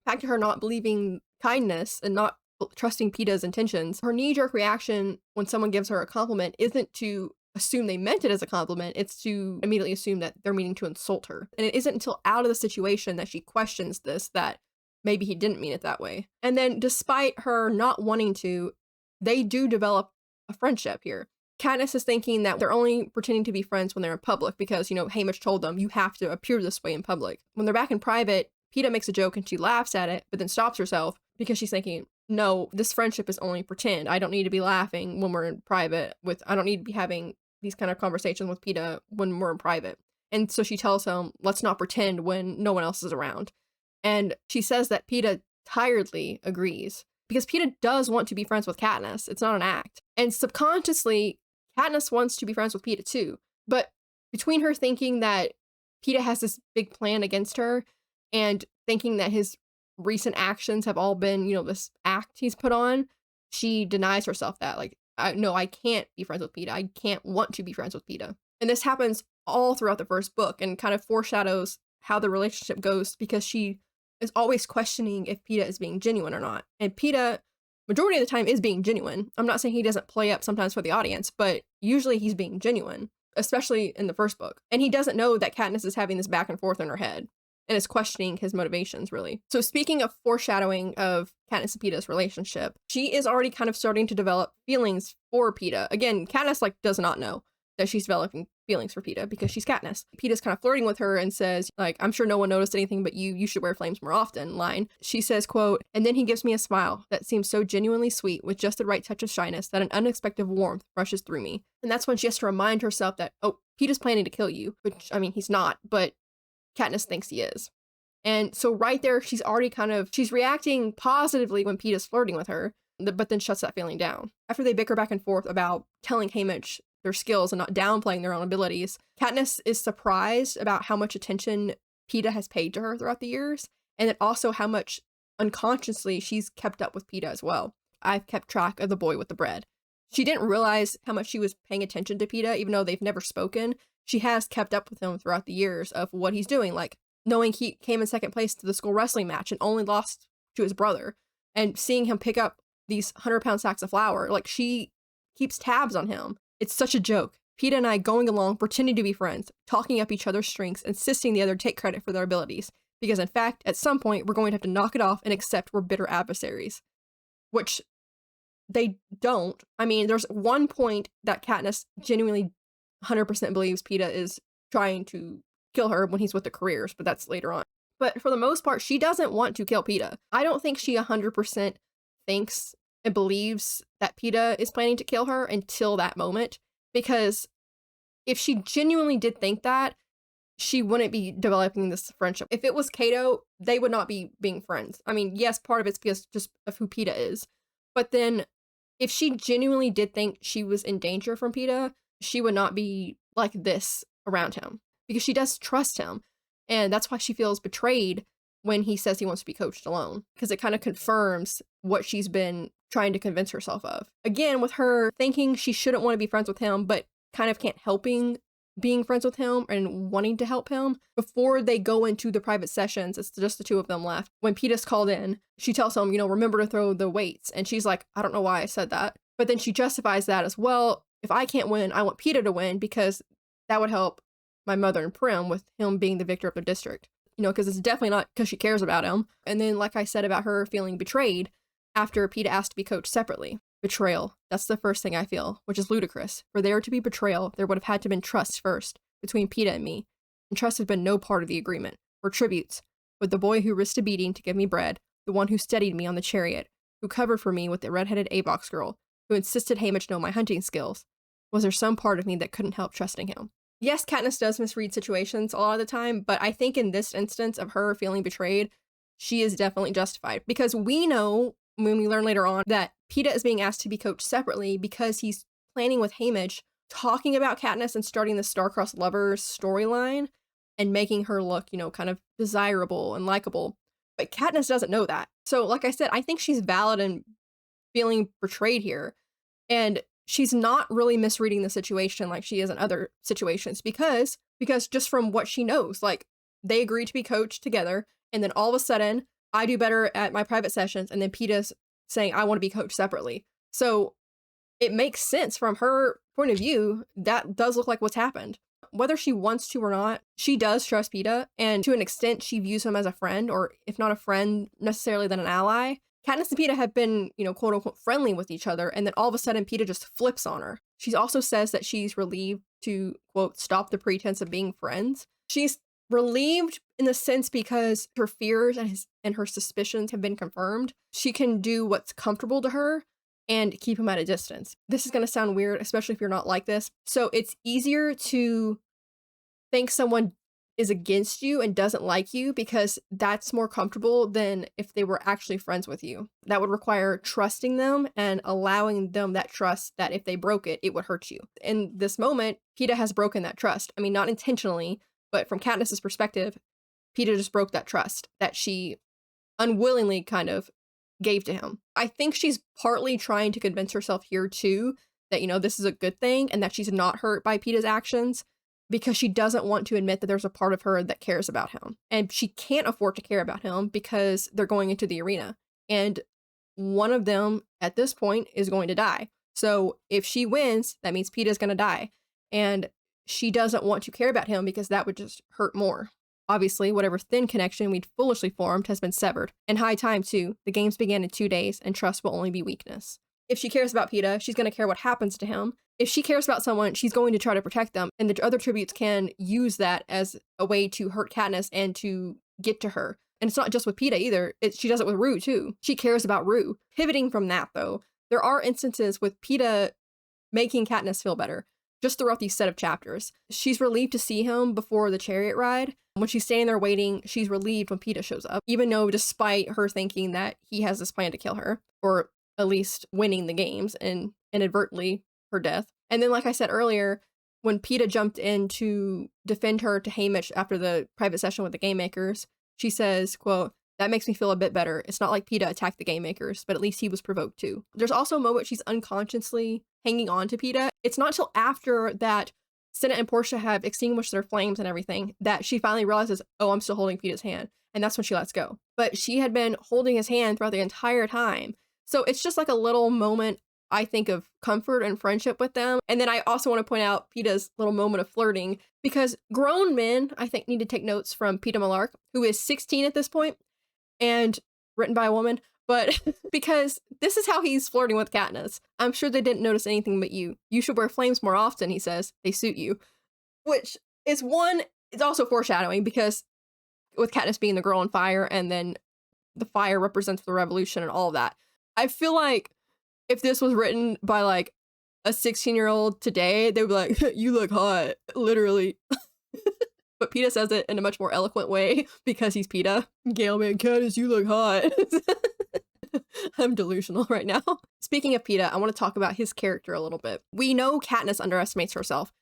Back to her not believing kindness and not trusting Peeta's intentions. Her knee-jerk reaction when someone gives her a compliment isn't to assume they meant it as a compliment, it's to immediately assume that they're meaning to insult her. And it isn't until out of the situation that she questions this, that maybe he didn't mean it that way. And then despite her not wanting to, they do develop a friendship here. Katniss is thinking that they're only pretending to be friends when they're in public because, you know, Haymitch told them you have to appear this way in public. When they're back in private, Peeta makes a joke and she laughs at it, but then stops herself because she's thinking, no, this friendship is only pretend. I don't need to be laughing when we're in private I don't need to be having these kind of conversations with Peeta when we're in private. And so she tells him, let's not pretend when no one else is around. And she says that Peeta tiredly agrees because Peeta does want to be friends with Katniss. It's not an act. And subconsciously, Katniss wants to be friends with Peeta too. But between her thinking that Peeta has this big plan against her and thinking that his recent actions have all been, you know, this act he's put on, she denies herself that. Like, no, I can't be friends with Peeta. I can't want to be friends with Peeta. And this happens all throughout the first book and kind of foreshadows how the relationship goes because she is always questioning if Peeta is being genuine or not. And Peeta, majority of the time, is being genuine. I'm not saying he doesn't play up sometimes for the audience, but usually he's being genuine, especially in the first book. And he doesn't know that Katniss is having this back and forth in her head and is questioning his motivations, really. So speaking of foreshadowing of Katniss and Peeta's relationship, she is already kind of starting to develop feelings for Peeta. Again, Katniss, like, does not know that she's developing feelings for Peeta because she's Katniss. Peeta's kind of flirting with her and says, like, I'm sure no one noticed anything but you should wear flames more often, line. She says, quote, and then he gives me a smile that seems so genuinely sweet with just the right touch of shyness that an unexpected warmth rushes through me. And that's when she has to remind herself that, oh, Peeta's planning to kill you, which, I mean, he's not, but Katniss thinks he is. And so right there, she's reacting positively when Peeta's flirting with her, but then shuts that feeling down. After they bicker back and forth about telling Haymitch their skills and not downplaying their own abilities, Katniss is surprised about how much attention Peeta has paid to her throughout the years, and then also how much unconsciously she's kept up with Peeta as well. I've kept track of the boy with the bread. She didn't realize how much she was paying attention to Peeta, even though they've never spoken. She has kept up with him throughout the years of what he's doing, like knowing he came in second place to the school wrestling match and only lost to his brother, and seeing him pick up these 100-pound sacks of flour. Like, she keeps tabs on him. It's such a joke. Peeta and I going along, pretending to be friends, talking up each other's strengths, insisting the other take credit for their abilities. Because in fact, at some point, we're going to have to knock it off and accept we're bitter adversaries. Which they don't. I mean, there's one point that Katniss genuinely 100% believes Peeta is trying to kill her when he's with the careers, but that's later on. But for the most part, she doesn't want to kill Peeta. I don't think she 100% thinks and believes that Peeta is planning to kill her until that moment, because if she genuinely did think that, she wouldn't be developing this friendship. If it was Cato, they would not be being friends. I mean, yes, part of it's because just of who Peeta is, but then if she genuinely did think she was in danger from Peeta, she would not be like this around him, because she does trust him, and that's why she feels betrayed when he says he wants to be coached alone, because it kind of confirms what she's been trying to convince herself of. Again, with her thinking she shouldn't want to be friends with him, but kind of can't helping being friends with him and wanting to help him. Before they go into the private sessions, it's just the two of them left. When Peeta's called in, she tells him, you know, remember to throw the weights. And she's like, I don't know why I said that. But then she justifies that as, well, if I can't win, I want Peeta to win because that would help my mother and Prim with him being the victor of the district. You know, because it's definitely not because she cares about him. And then, like I said about her feeling betrayed after Peeta asked to be coached separately. Betrayal. That's the first thing I feel, which is ludicrous. For there to be betrayal, there would have had to have been trust first between Peeta and me. And trust has been no part of the agreement. Or tributes. With the boy who risked a beating to give me bread, the one who steadied me on the chariot, who covered for me with the red-headed Avox girl, who insisted Haymitch know my hunting skills. Was there some part of me that couldn't help trusting him? Yes, Katniss does misread situations a lot of the time, but I think in this instance of her feeling betrayed, she is definitely justified. Because we know, when we learn later on, that Peeta is being asked to be coached separately because he's planning with Haymitch, talking about Katniss and starting the star-crossed lovers storyline and making her look, you know, kind of desirable and likable. But Katniss doesn't know that. So, like I said, I think she's valid in feeling betrayed here. And she's not really misreading the situation like she is in other situations because just from what she knows, like, they agree to be coached together, and then all of a sudden, I do better at my private sessions, and then Peta's saying, I want to be coached separately. So it makes sense from her point of view. That does look like what's happened. Whether she wants to or not, she does trust Peta, and to an extent, she views him as a friend, or if not a friend necessarily, then an ally. Katniss and Peta have been, quote unquote, friendly with each other, and then all of a sudden, Peta just flips on her. She also says that she's relieved to, quote, stop the pretense of being friends. She's relieved in the sense because her fears and her suspicions have been confirmed. She can do what's comfortable to her and keep him at a distance. This is going to sound weird, especially if you're not like this. So it's easier to think someone is against you and doesn't like you because that's more comfortable than if they were actually friends with you. That would require trusting them and allowing them that trust that if they broke it, it would hurt you. In this moment, Peta has broken that trust. I mean, not intentionally, but from Katniss's perspective, Peta just broke that trust that she unwillingly kind of gave to him. I think she's partly trying to convince herself here too that, this is a good thing and that she's not hurt by Peta's actions, because she doesn't want to admit that there's a part of her that cares about him. And she can't afford to care about him because they're going into the arena. And one of them, at this point, is going to die. So if she wins, that means Peta's going to die. And she doesn't want to care about him because that would just hurt more. Obviously, whatever thin connection we'd foolishly formed has been severed. And high time, too. The games began in 2 days, and trust will only be weakness. If she cares about Peta, she's going to care what happens to him. If she cares about someone, she's going to try to protect them, and the other tributes can use that as a way to hurt Katniss and to get to her. And it's not just with Peta either. She does it with Rue, too. She cares about Rue. Pivoting from that, though, there are instances with Peta making Katniss feel better, just throughout these set of chapters. She's relieved to see him before the chariot ride. When she's standing there waiting, she's relieved when Peta shows up, even though despite her thinking that he has this plan to kill her, or at least winning the games and inadvertently her death. And then, like I said earlier, when Peta jumped in to defend her to Haymitch after the private session with the Gamemakers, she says, quote, that makes me feel a bit better. It's not like Peta attacked the Gamemakers, but at least he was provoked too. There's also a moment she's unconsciously hanging on to Peta. It's not until after that Senna and Portia have extinguished their flames and everything that she finally realizes, oh, I'm still holding Peta's hand. And that's when she lets go. But she had been holding his hand throughout the entire time. So it's just like a little moment, I think, of comfort and friendship with them. And then I also want to point out Peta's little moment of flirting, because grown men, I think, need to take notes from Peta Malark, who is 16 at this point, and written by a woman, but because this is how he's flirting with Katniss. I'm sure they didn't notice anything but you. You should wear flames more often, he says. They suit you. Which is it's also foreshadowing, because with Katniss being the girl on fire, and then the fire represents the revolution and all of that. I feel like if this was written by like a 16-year-old today, they would be like, you look hot, literally. But Peta says it in a much more eloquent way because he's Peta. Gale, man, Katniss, you look hot. I'm delusional right now. Speaking of Peta, I want to talk about his character a little bit. We know Katniss underestimates herself,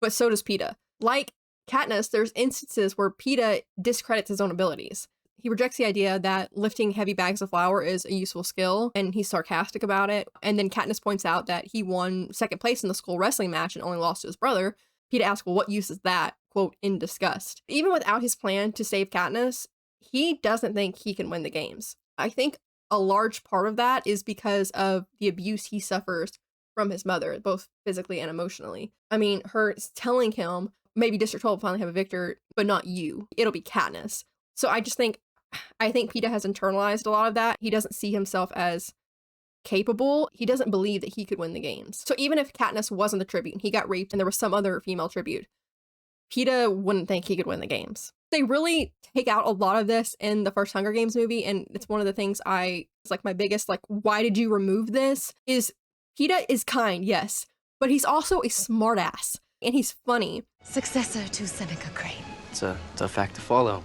but so does Peta. Like Katniss, there's instances where Peta discredits his own abilities. He rejects the idea that lifting heavy bags of flour is a useful skill, and he's sarcastic about it. And then Katniss points out that he won second place in the school wrestling match and only lost to his brother. Peta asks, well, what use is that? Quote, in disgust. Even without his plan to save Katniss, he doesn't think he can win the games. I think a large part of that is because of the abuse he suffers from his mother, both physically and emotionally. I mean, her telling him, maybe District 12 will finally have a victor, but not you. It'll be Katniss. So I think Peta has internalized a lot of that. He doesn't see himself as capable. He doesn't believe that he could win the games. So even if Katniss wasn't the tribute and he got raped and there was some other female tribute, Peta wouldn't think he could win the games. They really take out a lot of this in the first Hunger Games movie, and it's one of the things it's like my biggest, like, why did you remove this? Is Peta is kind, yes, but he's also a smartass, and he's funny. Successor to Seneca Crane. It's a fact to follow.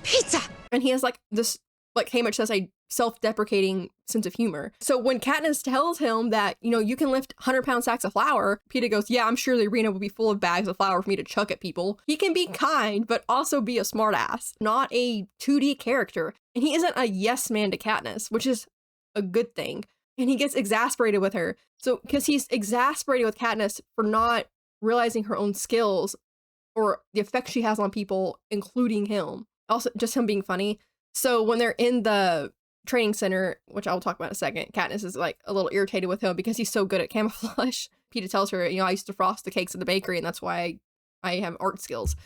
Pizza! And he has like this, like Haymitch says, a self-deprecating sense of humor. So when Katniss tells him that, you can lift 100-pound sacks of flour, Peta goes, yeah, I'm sure the arena will be full of bags of flour for me to chuck at people. He can be kind, but also be a smartass, not a 2D character. And he isn't a yes man to Katniss, which is a good thing. And he gets exasperated with her. So, because he's exasperated with Katniss for not realizing her own skills or the effect she has on people, including him. Also, just him being funny. So when they're in the training center, which I'll talk about in a second, Katniss is like a little irritated with him because he's so good at camouflage. Peeta tells her, I used to frost the cakes at the bakery, and that's why I have art skills.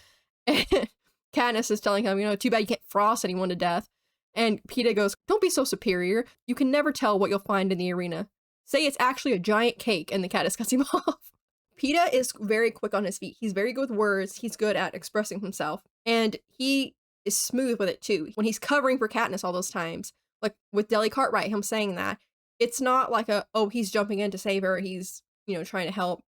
And Katniss is telling him, too bad you can't frost anyone to death. And Peeta goes, don't be so superior. You can never tell what you'll find in the arena. Say it's actually a giant cake, and the Katniss cuts him off. Peeta is very quick on his feet. He's very good with words. He's good at expressing himself. And he is smooth with it too. When he's covering for Katniss all those times, like with Deli Cartwright, him saying that, it's not like he's jumping in to save her. He's, trying to help.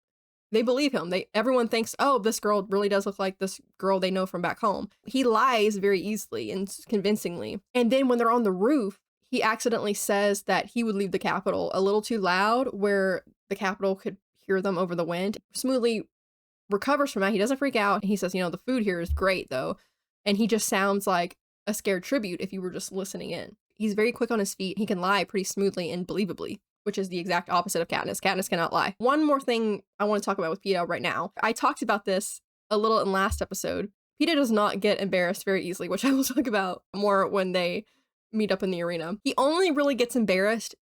They believe him. Everyone thinks, oh, this girl really does look like this girl they know from back home. He lies very easily and convincingly. And then when they're on the roof, he accidentally says that he would leave the Capitol a little too loud where the Capitol could hear them over the wind. Smoothly recovers from that. He doesn't freak out. He says, the food here is great though. And he just sounds like a scared tribute if you were just listening in. He's very quick on his feet. He can lie pretty smoothly and believably, which is the exact opposite of Katniss. Katniss cannot lie. One more thing I want to talk about with Peeta right now. I talked about this a little in last episode. Peeta does not get embarrassed very easily, which I will talk about more when they meet up in the arena. He only really gets embarrassed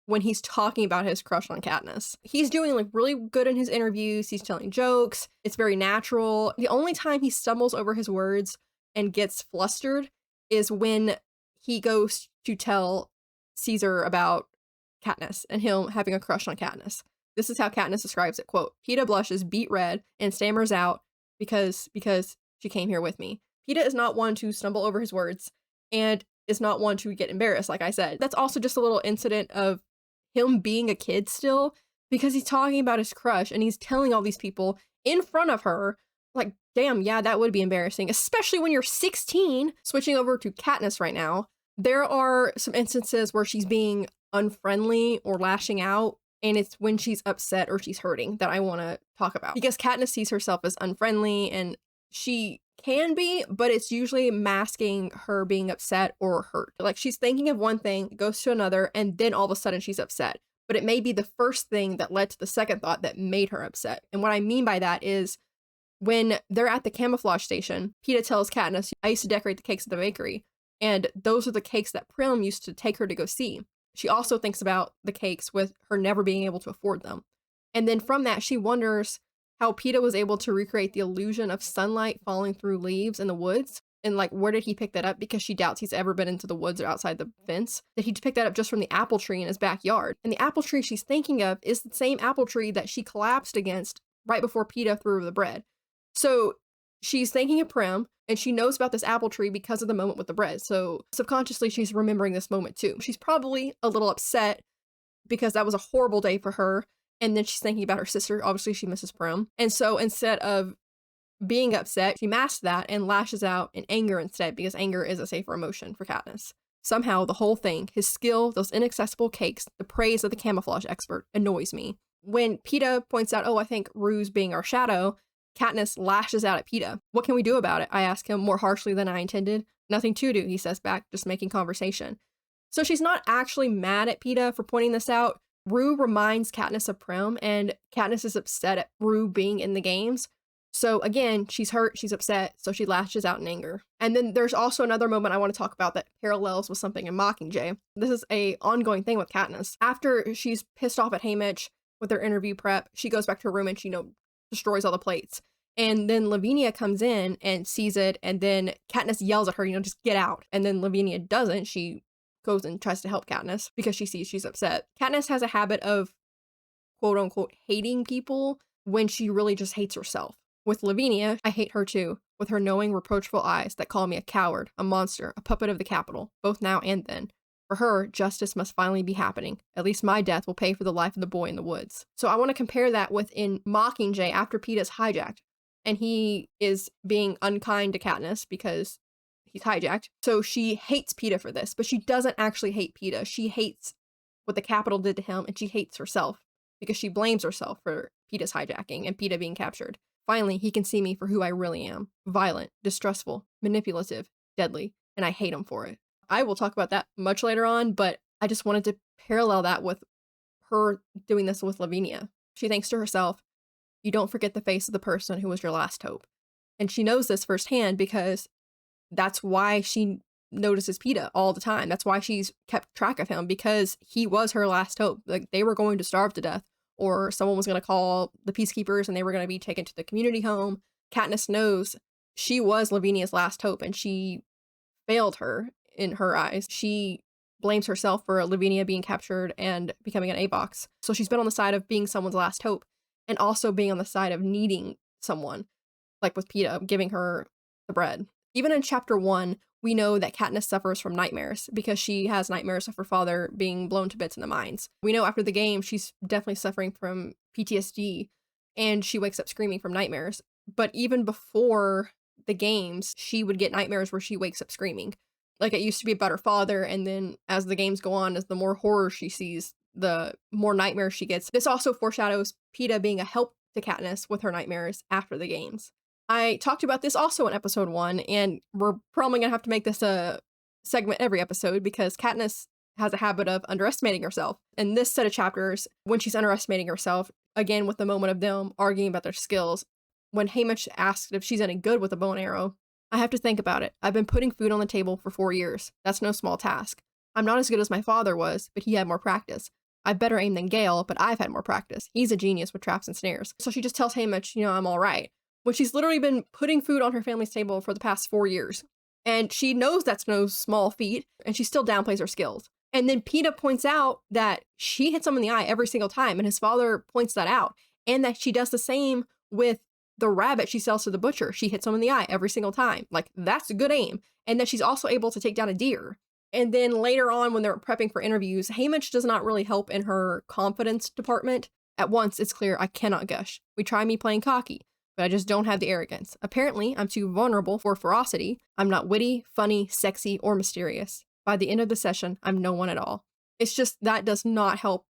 when he's talking about his crush on Katniss. He's doing like really good in his interviews. He's telling jokes. It's very natural. The only time he stumbles over his words and gets flustered is when he goes to tell Caesar about Katniss and him having a crush on Katniss. This is how Katniss describes it, quote, Peeta blushes beet red and stammers out because she came here with me. Peeta is not one to stumble over his words and is not one to get embarrassed, like I said. That's also just a little incident of him being a kid still, because he's talking about his crush and he's telling all these people in front of her, like, damn, yeah, that would be embarrassing, especially when you're 16. Switching over to Katniss right now, there are some instances where she's being unfriendly or lashing out, and it's when she's upset or she's hurting that I want to talk about. Because Katniss sees herself as unfriendly, and she can be, but it's usually masking her being upset or hurt. Like she's thinking of one thing, goes to another, and then all of a sudden she's upset. But it may be the first thing that led to the second thought that made her upset. And what I mean by that is when they're at the camouflage station, Peeta tells Katniss, I used to decorate the cakes at the bakery, and those are the cakes that Prim used to take her to go see. She also thinks about the cakes with her never being able to afford them. And then from that, she wonders how Peeta was able to recreate the illusion of sunlight falling through leaves in the woods. And like, where did he pick that up? Because she doubts he's ever been into the woods or outside the fence. That he picked that up just from the apple tree in his backyard. And the apple tree she's thinking of is the same apple tree that she collapsed against right before Peeta threw her the bread. So she's thinking of Prim, and she knows about this apple tree because of the moment with the bread. So subconsciously, she's remembering this moment too. She's probably a little upset because that was a horrible day for her. And then she's thinking about her sister. Obviously, she misses Prim. And so instead of being upset, she masks that and lashes out in anger instead, because anger is a safer emotion for Katniss. Somehow, the whole thing, his skill, those inaccessible cakes, the praise of the camouflage expert, annoys me. When Peeta points out, I think Rue's being our shadow, Katniss lashes out at Peeta. What can we do about it? I ask him more harshly than I intended. Nothing to do, he says back, just making conversation. So she's not actually mad at Peeta for pointing this out. Rue reminds Katniss of Prim, and Katniss is upset at Rue being in the games. So again, she's hurt, she's upset, so she lashes out in anger. And then there's also another moment I want to talk about that parallels with something in Mockingjay. This is a ongoing thing with Katniss. After she's pissed off at Haymitch with her interview prep, she goes back to her room and she, destroys all the plates. And then Lavinia comes in and sees it, and then Katniss yells at her, just get out. And then Lavinia doesn't. She goes and tries to help Katniss because she sees she's upset. Katniss has a habit of, quote unquote, hating people when she really just hates herself. With Lavinia, I hate her too, with her knowing, reproachful eyes that call me a coward, a monster, a puppet of the Capitol, both now and then. For her, justice must finally be happening. At least my death will pay for the life of the boy in the woods. So I want to compare that with in Mockingjay after Peeta's hijacked, and he is being unkind to Katniss because he's hijacked. So she hates Peeta for this, but she doesn't actually hate Peeta. She hates what the Capitol did to him, and she hates herself because she blames herself for Peeta's hijacking and Peeta being captured. Finally, he can see me for who I really am. Violent, distrustful, manipulative, deadly, and I hate him for it. I will talk about that much later on, but I just wanted to parallel that with her doing this with Lavinia. She thinks to herself, you don't forget the face of the person who was your last hope. And she knows this firsthand because that's why she notices PETA all the time. That's why she's kept track of him, because he was her last hope. Like, they were going to starve to death, or someone was going to call the peacekeepers and they were going to be taken to the community home. Katniss knows she was Lavinia's last hope, and she failed her in her eyes. She blames herself for Lavinia being captured and becoming an Avox. So she's been on the side of being someone's last hope, and also being on the side of needing someone, like with PETA giving her the bread. Even in chapter 1, we know that Katniss suffers from nightmares because she has nightmares of her father being blown to bits in the mines. We know after the game she's definitely suffering from PTSD, and she wakes up screaming from nightmares. But even before the games, she would get nightmares where she wakes up screaming. Like, it used to be about her father, and then as the games go on, as the more horror she sees, the more nightmares she gets. This also foreshadows PETA being a help to Katniss with her nightmares after the games. I talked about this also in episode 1, and we're probably gonna have to make this a segment every episode because Katniss has a habit of underestimating herself. In this set of chapters, when she's underestimating herself, again with the moment of them arguing about their skills, when Haymitch asked if she's any good with a bow and arrow, I have to think about it. I've been putting food on the table for 4 years. That's no small task. I'm not as good as my father was, but he had more practice. I've better aim than Gale, but I've had more practice. He's a genius with traps and snares. So she just tells Haymitch, I'm all right, when she's literally been putting food on her family's table for the past 4 years. And she knows that's no small feat, and she still downplays her skills. And then PETA points out that she hits him in the eye every single time, and his father points that out. And that she does the same with the rabbit she sells to the butcher. She hits him in the eye every single time. Like, that's a good aim. And that she's also able to take down a deer. And then later on, when they're prepping for interviews, Haymitch does not really help in her confidence department. At once, it's clear I cannot gush. We try me playing cocky, but I just don't have the arrogance. Apparently, I'm too vulnerable for ferocity. I'm not witty, funny, sexy, or mysterious. By the end of the session, I'm no one at all. It's just that does not help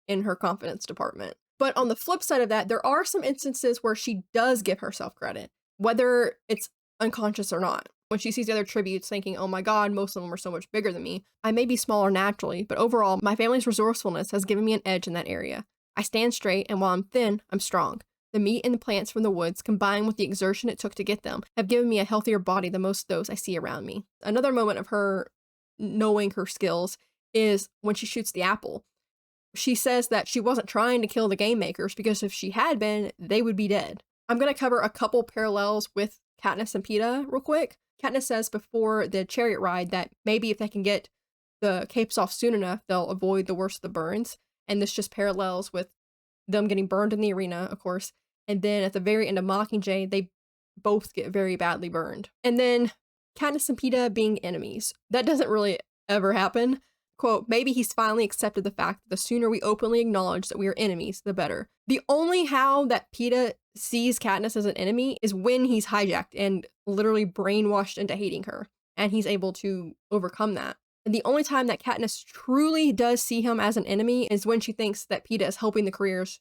in her confidence department. But on the flip side of that, there are some instances where she does give herself credit, whether it's unconscious or not. When she sees the other tributes thinking, oh my god, most of them are so much bigger than me. I may be smaller naturally, but overall, my family's resourcefulness has given me an edge in that area. I stand straight, and while I'm thin, I'm strong. The meat and the plants from the woods, combined with the exertion it took to get them, have given me a healthier body than most of those I see around me. Another moment of her knowing her skills is when she shoots the apple. She says that she wasn't trying to kill the Gamemakers because if she had been, they would be dead. I'm going to cover a couple parallels with Katniss and PETA real quick. Katniss says before the chariot ride that maybe if they can get the capes off soon enough, they'll avoid the worst of the burns. And this just parallels with them getting burned in the arena, of course. And then at the very end of Mockingjay, they both get very badly burned. And then Katniss and PETA being enemies. That doesn't really ever happen. Quote, maybe he's finally accepted the fact that the sooner we openly acknowledge that we are enemies, the better. The only how that PETA sees Katniss as an enemy is when he's hijacked and literally brainwashed into hating her, and he's able to overcome that. And the only time that Katniss truly does see him as an enemy is when she thinks that PETA is helping the careers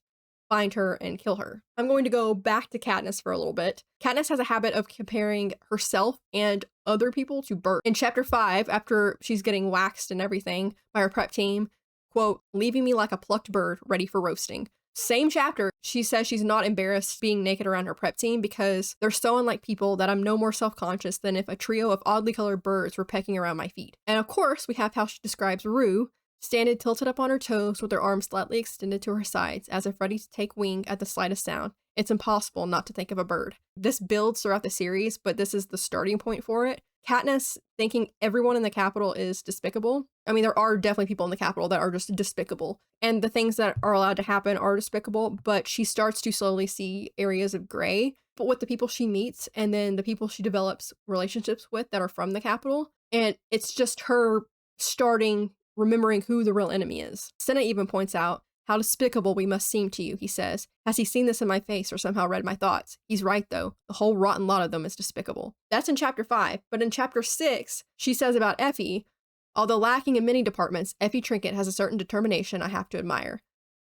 find her and kill her. I'm going to go back to Katniss for a little bit. Katniss has a habit of comparing herself and other people to birds. In chapter 5, after she's getting waxed and everything by her prep team, quote, leaving me like a plucked bird ready for roasting. Same chapter, she says she's not embarrassed being naked around her prep team because they're so unlike people that I'm no more self-conscious than if a trio of oddly colored birds were pecking around my feet. And of course, we have how she describes Rue, standing tilted up on her toes with her arms slightly extended to her sides as if ready to take wing at the slightest sound. It's impossible not to think of a bird. This builds throughout the series, but this is the starting point for it. Katniss thinking everyone in the Capitol is despicable. I mean, there are definitely people in the Capitol that are just despicable, and the things that are allowed to happen are despicable, but she starts to slowly see areas of gray, but with the people she meets and then the people she develops relationships with that are from the Capitol, and it's just her starting remembering who the real enemy is. Senna even points out, how despicable we must seem to you, he says. Has he seen this in my face or somehow read my thoughts? He's right, though. The whole rotten lot of them is despicable. That's in chapter 5, but in chapter 6, she says about Effie, although lacking in many departments, Effie Trinket has a certain determination I have to admire.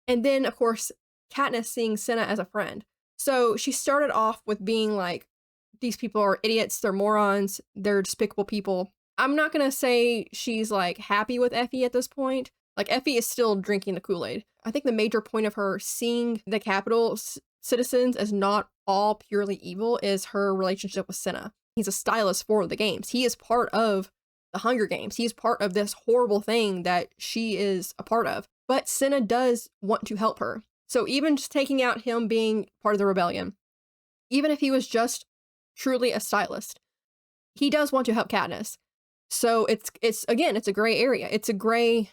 And then, of course, Katniss seeing Senna as a friend. So she started off with being like, these people are idiots, they're morons, they're despicable people. I'm not gonna say she's like happy with Effie at this point. Like, Effie is still drinking the Kool-Aid. I think the major point of her seeing the Capitol citizens as not all purely evil is her relationship with Senna. He's a stylist for the games. He is part of the Hunger Games. He's part of this horrible thing that she is a part of. But Senna does want to help her. So even just taking out him being part of the rebellion, even if he was just truly a stylist, he does want to help Katniss. So it's again, it's a gray area. It's a gray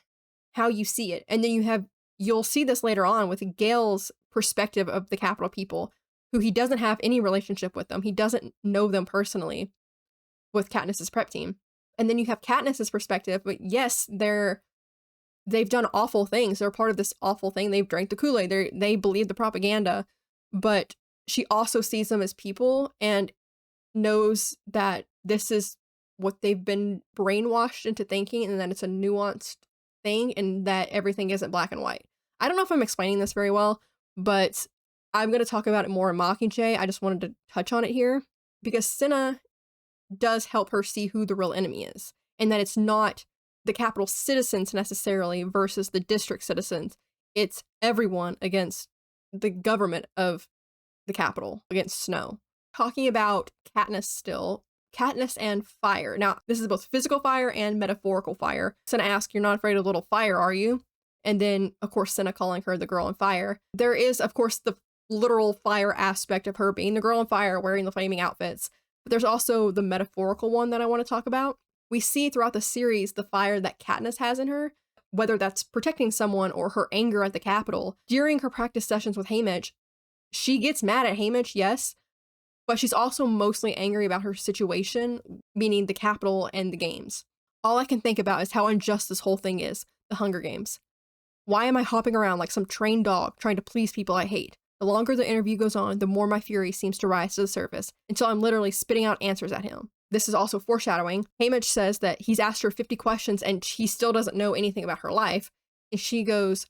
how you see it. And then you'll see this later on with Gale's perspective of the Capital people, who he doesn't have any relationship with them. He doesn't know them personally with Katniss's prep team. And then you have Katniss's perspective, but yes, they've done awful things. They're part of this awful thing. They've drank the Kool-Aid. They believe the propaganda, but she also sees them as people and knows that this is what they've been brainwashed into thinking, and that it's a nuanced thing, and that everything isn't black and white. I don't know if I'm explaining this very well, but I'm going to talk about it more in Mockingjay. I just wanted to touch on it here because Senna does help her see who the real enemy is, and that it's not the capital citizens necessarily versus the district citizens. It's everyone against the government of the capital, against Snow. Talking about Katniss still, Katniss and fire. Now, this is both physical fire and metaphorical fire. Senna asks, "You're not afraid of little fire, are you?" And then, of course, Senna calling her the girl on fire. There is, of course, the literal fire aspect of her being the girl on fire, wearing the flaming outfits. But there's also the metaphorical one that I want to talk about. We see throughout the series the fire that Katniss has in her, whether that's protecting someone or her anger at the Capitol. During her practice sessions with Haymitch, she gets mad at Haymitch, yes, but she's also mostly angry about her situation, meaning the Capitol and the games. All I can think about is how unjust this whole thing is, the Hunger Games. Why am I hopping around like some trained dog trying to please people I hate? The longer the interview goes on, the more my fury seems to rise to the surface, until I'm literally spitting out answers at him. This is also foreshadowing. Haymitch says that he's asked her 50 questions and he still doesn't know anything about her life. And she goes,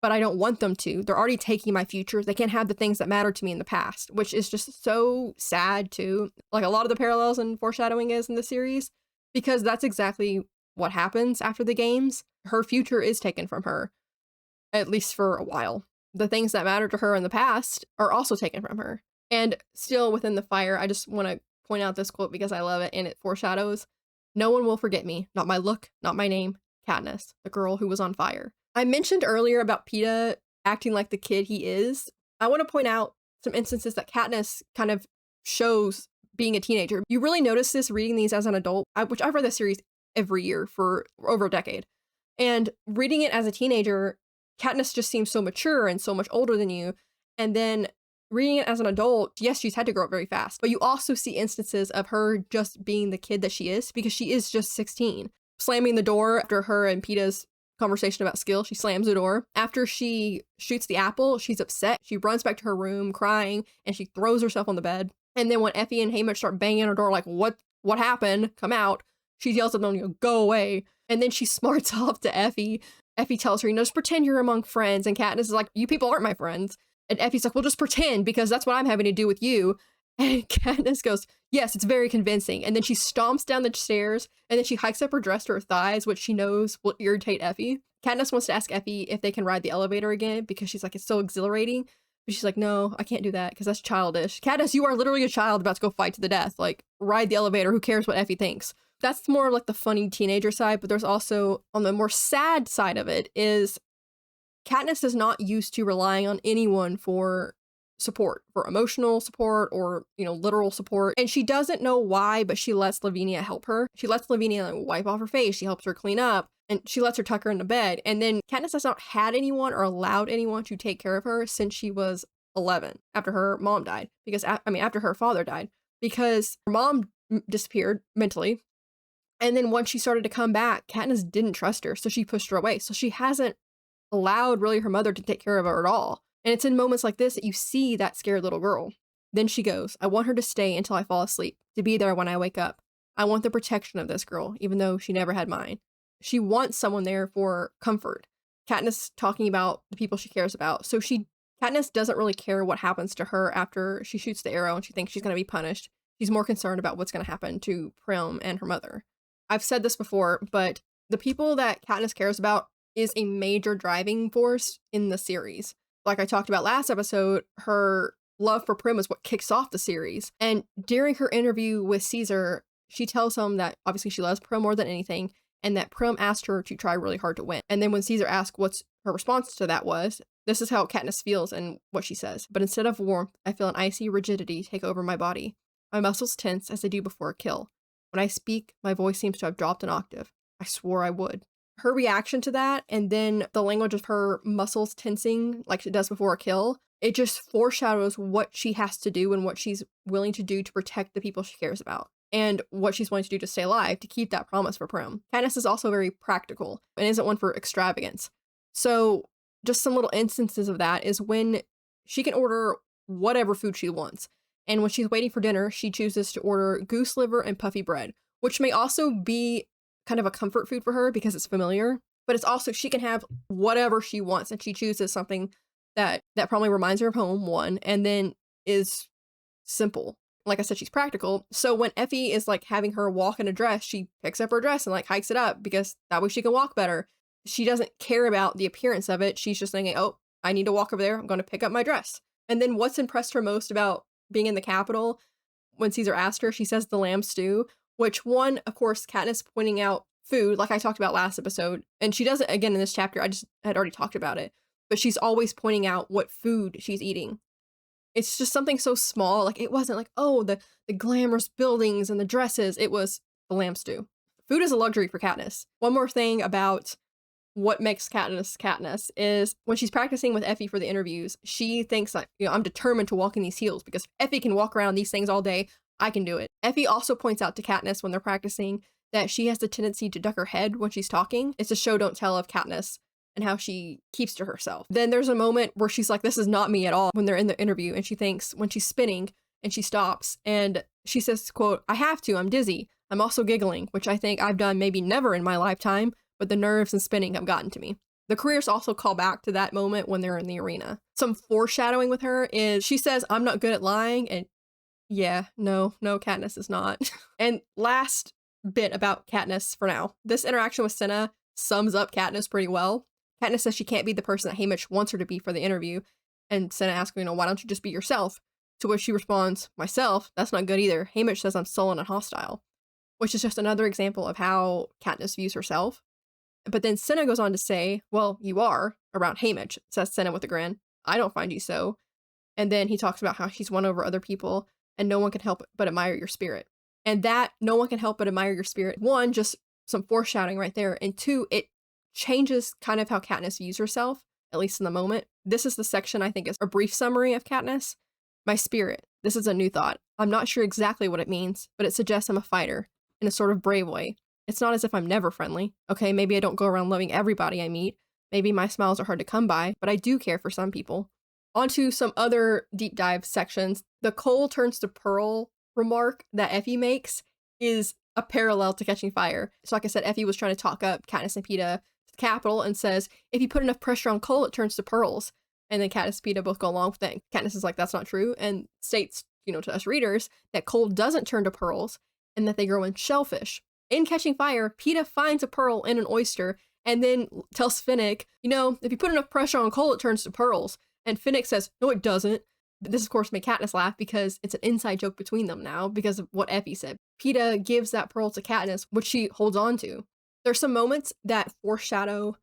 "But I don't want them to. They're already taking my future. They can't have the things that mattered to me in the past," which is just so sad too. Like a lot of the parallels and foreshadowing is in the series, because that's exactly what happens after the games. Her future is taken from her, at least for a while. The things that mattered to her in the past are also taken from her. And still within the fire, I just want to point out this quote because I love it and it foreshadows, "No one will forget me. Not my look, not my name. Katniss, the girl who was on fire." I mentioned earlier about Peeta acting like the kid he is. I want to point out some instances that Katniss kind of shows being a teenager. You really notice this reading these as an adult, which I've read this series every year for over a decade. And reading it as a teenager, Katniss just seems so mature and so much older than you. And then reading it as an adult, yes, she's had to grow up very fast, but you also see instances of her just being the kid that she is, because she is just 16. Slamming the door after her and Peeta's conversation about skill, she slams the door. After she shoots the apple, she's upset. She runs back to her room crying and she throws herself on the bed. And then when Effie and Haymitch start banging on her door like, what happened? Come out. She yells at them, "Go away." And then she smarts off to Effie. Effie tells her, just pretend you're among friends. And Katniss is like, "You people aren't my friends." And Effie's like, "Well, just pretend, because that's what I'm having to do with you." And Katniss goes, "Yes, it's very convincing." And then she stomps down the stairs, and then she hikes up her dress to her thighs, which she knows will irritate Effie. Katniss wants to ask Effie if they can ride the elevator again, because she's like, it's so exhilarating. But she's like, "No, I can't do that, because that's childish." Katniss, you are literally a child about to go fight to the death. Like, ride the elevator. Who cares what Effie thinks? That's more like the funny teenager side, but there's also, on the more sad side of it, is Katniss is not used to relying on anyone for support, for emotional support or, literal support. And she doesn't know why, but she lets Lavinia help her. She lets Lavinia wipe off her face. She helps her clean up, and she lets her tuck her into bed. And then Katniss has not had anyone or allowed anyone to take care of her since she was 11, after her mom died. After her father died, because her mom disappeared mentally. And then once she started to come back, Katniss didn't trust her, so she pushed her away. So she hasn't allowed really her mother to take care of her at all. And it's in moments like this that you see that scared little girl. Then she goes, "I want her to stay until I fall asleep, to be there when I wake up. I want the protection of this girl, even though she never had mine." She wants someone there for comfort. Katniss talking about the people she cares about. So Katniss doesn't really care what happens to her after she shoots the arrow and she thinks she's going to be punished. She's more concerned about what's going to happen to Prim and her mother. I've said this before, but the people that Katniss cares about is a major driving force in the series. Like I talked about last episode, her love for Prim is what kicks off the series. And during her interview with Caesar, she tells him that obviously she loves Prim more than anything, and that Prim asked her to try really hard to win. And then when Caesar asked what's her response to that was, this is how Katniss feels and what she says. But instead of warmth, I feel an icy rigidity take over my body. My muscles tense as they do before a kill. When I speak, my voice seems to have dropped an octave. I swore I would. Her reaction to that, and then the language of her muscles tensing like she does before a kill, it just foreshadows what she has to do and what she's willing to do to protect the people she cares about, and what she's willing to do to stay alive to keep that promise for Prim. Katniss is also very practical and isn't one for extravagance. So just some little instances of that is when she can order whatever food she wants. And when she's waiting for dinner, she chooses to order goose liver and puffy bread, which may also be kind of a comfort food for her because it's familiar, but it's also, she can have whatever she wants, and she chooses something that probably reminds her of home, one, and then is simple. Like I said, she's practical. So when Effie is like having her walk in a dress, she picks up her dress and like hikes it up because that way she can walk better. She doesn't care about the appearance of it. She's just thinking, oh, I need to walk over there. I'm going to pick up my dress. And then what's impressed her most about being in the Capitol, when Caesar asked her, she says the lamb stew, which one, of course, Katniss pointing out food, like I talked about last episode. And she does it again in this chapter. I just had already talked about it. But she's always pointing out what food she's eating. It's just something so small. Like, it wasn't like, oh, the glamorous buildings and the dresses. It was the lamb stew. Food is a luxury for Katniss. One more thing about what makes Katniss is when she's practicing with Effie for the interviews, she thinks like, I'm determined to walk in these heels because Effie can walk around these things all day. I can do it. Effie also points out to Katniss when they're practicing that she has the tendency to duck her head when she's talking. It's a show don't tell of Katniss and how she keeps to herself. Then there's a moment where she's like, this is not me at all, when they're in the interview, and she thinks when she's spinning and she stops and she says, quote, I have to, I'm dizzy. I'm also giggling, which I think I've done maybe never in my lifetime, but the nerves and spinning have gotten to me. The careers also call back to that moment when they're in the arena. Some foreshadowing with her is she says, I'm not good at lying, and yeah, no, Katniss is not. And last bit about Katniss for now. This interaction with Cinna sums up Katniss pretty well. Katniss says she can't be the person that Haymitch wants her to be for the interview, and Cinna asks her, why don't you just be yourself? To which she responds, myself? That's not good either. Haymitch says I'm sullen and hostile, which is just another example of how Katniss views herself. But then Cinna goes on to say, well, you are around Haymitch, says Cinna with a grin. I don't find you so. And then he talks about how she's won over other people and no one can help but admire your spirit. And that no one can help but admire your spirit. One, just some foreshadowing right there. And two, it changes kind of how Katniss views herself, at least in the moment. This is the section I think is a brief summary of Katniss. My spirit. This is a new thought. I'm not sure exactly what it means, but it suggests I'm a fighter in a sort of brave way. It's not as if I'm never friendly. Okay, maybe I don't go around loving everybody I meet. Maybe my smiles are hard to come by, but I do care for some people. On to some other deep dive sections. The coal turns to pearl remark that Effie makes is a parallel to Catching Fire. So like I said, Effie was trying to talk up Katniss and Peeta to the Capitol and says, if you put enough pressure on coal, it turns to pearls. And then Katniss and Peeta both go along with it. Katniss is like, that's not true, and states, to us readers, that coal doesn't turn to pearls and that they grow in shellfish. In Catching Fire, Peeta finds a pearl in an oyster and then tells Finnick, if you put enough pressure on coal, it turns to pearls. And Finnick says, no, it doesn't. But this, of course, made Katniss laugh because it's an inside joke between them now because of what Effie said. Peeta gives that pearl to Katniss, which she holds on to. There's some moments that foreshadow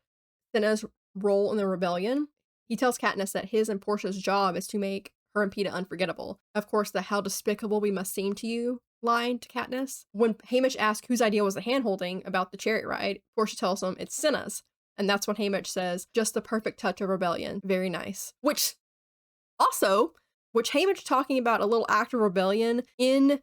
Cinna's role in the rebellion. He tells Katniss that his and Portia's job is to make her and Peeta unforgettable. Of course, the how despicable we must seem to you line to Katniss. When Haymitch asks whose idea was the hand-holding about the chariot ride, Portia tells him it's Cinna's. And that's when Haymitch says, just the perfect touch of rebellion. Very nice. Which Haymitch talking about a little act of rebellion in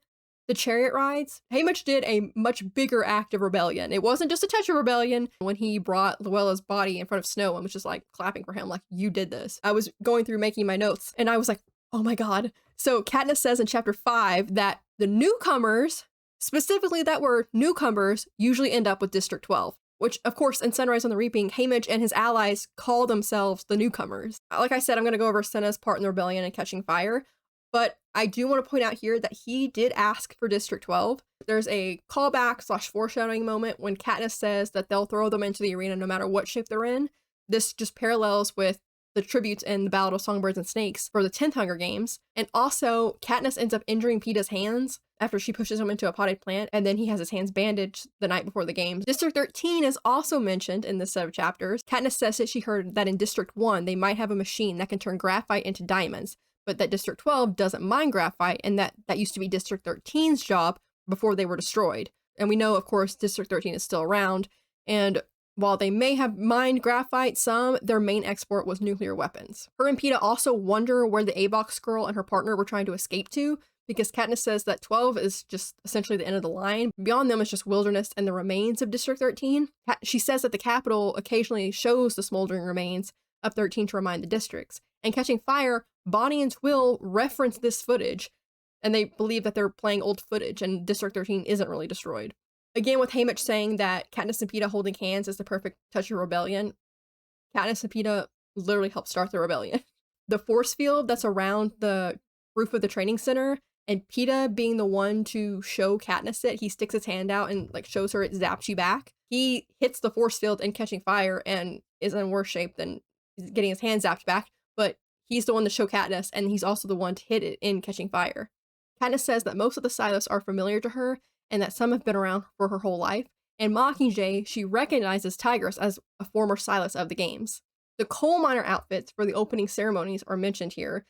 the chariot rides, Haymitch did a much bigger act of rebellion. It wasn't just a touch of rebellion when he brought Luella's body in front of Snow and was just like clapping for him, like, you did this. I was going through making my notes and I was like, oh my God. So Katniss says in chapter 5 that the newcomers, specifically that word newcomers, usually end up with District 12. Which, of course, in Sunrise on the Reaping, Haymitch and his allies call themselves the newcomers. Like I said, I'm going to go over Cinna's part in the rebellion and Catching Fire, but I do want to point out here that he did ask for District 12. There's a callback / foreshadowing moment when Katniss says that they'll throw them into the arena no matter what shape they're in. This just parallels with the tributes in the Ballad of Songbirds and Snakes for the 10th Hunger Games. And also, Katniss ends up injuring Peeta's hands after she pushes him into a potted plant, and then he has his hands bandaged the night before the games. District 13 is also mentioned in this set of chapters. Katniss says that she heard that in District 1 they might have a machine that can turn graphite into diamonds, but that District 12 doesn't mine graphite, and that used to be District 13's job before they were destroyed. And we know, of course, District 13 is still around, and while they may have mined graphite some, their main export was nuclear weapons. Her and Peeta also wonder where the Avox girl and her partner were trying to escape to, because Katniss says that 12 is just essentially the end of the line. Beyond them is just wilderness and the remains of District 13. She says that the capital occasionally shows the smoldering remains of 13 to remind the districts. And Catching Fire, Bonnie and Twill reference this footage, and they believe that they're playing old footage and District 13 isn't really destroyed. Again, with Haymitch saying that Katniss and Peeta holding hands is the perfect touch of rebellion, Katniss and Peeta literally helped start the rebellion. The force field that's around the roof of the training center, and Peeta being the one to show Katniss it, he sticks his hand out and like shows her it zaps you back. He hits the force field in Catching Fire and is in worse shape than getting his hand zapped back, but he's the one to show Katniss, and he's also the one to hit it in Catching Fire. Katniss says that most of the Stylists are familiar to her, and that some have been around for her whole life. And Mockingjay, she recognizes Tigress as a former Stylist of the games. The coal miner outfits for the opening ceremonies are mentioned here.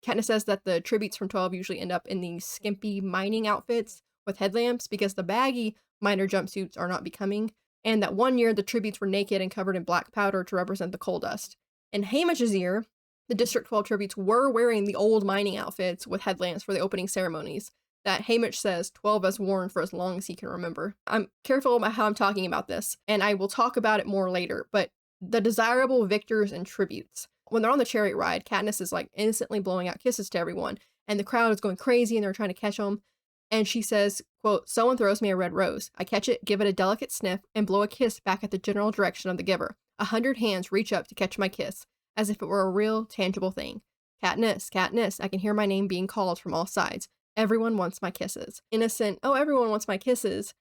Katniss says that the tributes from 12 usually end up in these skimpy mining outfits with headlamps because the baggy miner jumpsuits are not becoming, and that one year the tributes were naked and covered in black powder to represent the coal dust. In Haymitch's year, the District 12 tributes were wearing the old mining outfits with headlamps for the opening ceremonies that Haymitch says 12 has worn for as long as he can remember. I'm careful about how I'm talking about this, and I will talk about it more later, but the desirable victors and tributes. When they're on the chariot ride, Katniss is like innocently blowing out kisses to everyone, and the crowd is going crazy and they're trying to catch them. And she says, quote, "Someone throws me a red rose. I catch it, give it a delicate sniff, and blow a kiss back at the general direction of the giver. 100 hands reach up to catch my kiss, as if it were a real, tangible thing. Katniss, Katniss, I can hear my name being called from all sides. Everyone wants my kisses." Innocent, oh, everyone wants my kisses.